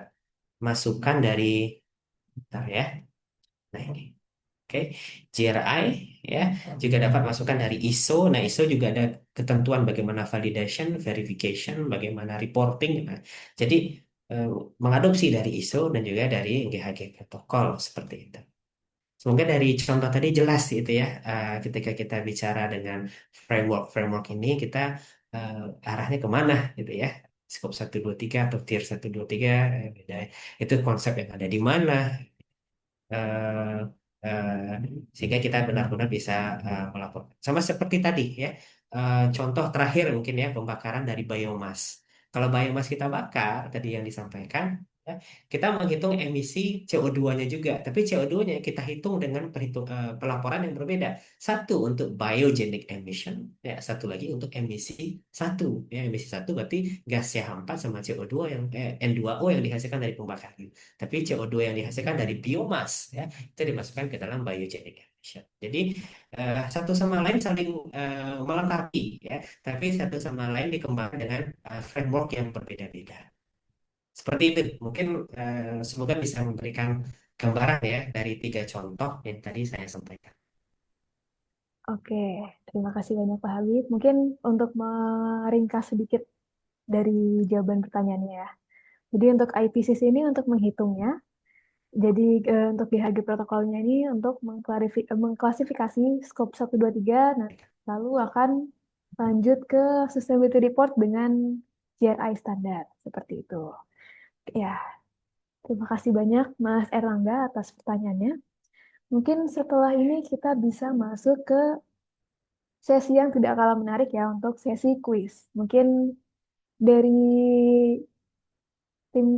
masukan dari, bentar ya. Nah ini. Oke, GRI ya juga dapat masukan dari ISO. Nah, ISO juga ada ketentuan bagaimana validation, verification, bagaimana reporting. Nah, jadi eh, mengadopsi dari ISO dan juga dari GHG protokol seperti itu. Semoga dari contoh tadi jelas gitu ya. Ketika kita bicara dengan framework ini kita arahnya kemana gitu ya. Skop 1, 2, 3 atau tier 1, 2, 3 beda. Itu konsep yang ada di mana, eh, eh, sehingga kita benar-benar bisa melapor. Sama seperti tadi ya, contoh terakhir mungkin ya pembakaran dari biomas. Kalau biomas kita bakar tadi yang disampaikan, ya, kita menghitung emisi CO2-nya juga, tapi CO2-nya kita hitung dengan pelaporan yang berbeda. Satu untuk biogenic emission, ya satu lagi untuk emisi satu. Ya, emisi satu berarti gas CH4 sama CO2 yang N2O yang dihasilkan dari pembakaran. Tapi CO2 yang dihasilkan dari biomas ya itu dimasukkan ke dalam biogenic emission. Jadi satu sama lain saling melengkapi ya, tapi satu sama lain dikembangkan dengan framework yang berbeda-beda. Seperti itu. Mungkin semoga bisa memberikan gambaran ya dari 3 contoh yang tadi saya sampaikan. Oke, terima kasih banyak Pak Habib. Mungkin untuk meringkas sedikit dari jawaban pertanyaannya ya. Jadi untuk IPCC ini untuk menghitungnya, jadi untuk GHG protokolnya ini untuk mengklasifikasi skop 1, 2, 3, nah, lalu akan lanjut ke Sustainability Report dengan GRI standar, seperti itu. Ya, terima kasih banyak Mas Erlangga atas pertanyaannya. Mungkin setelah ini kita bisa masuk ke sesi yang tidak kalah menarik ya untuk sesi kuis. Mungkin dari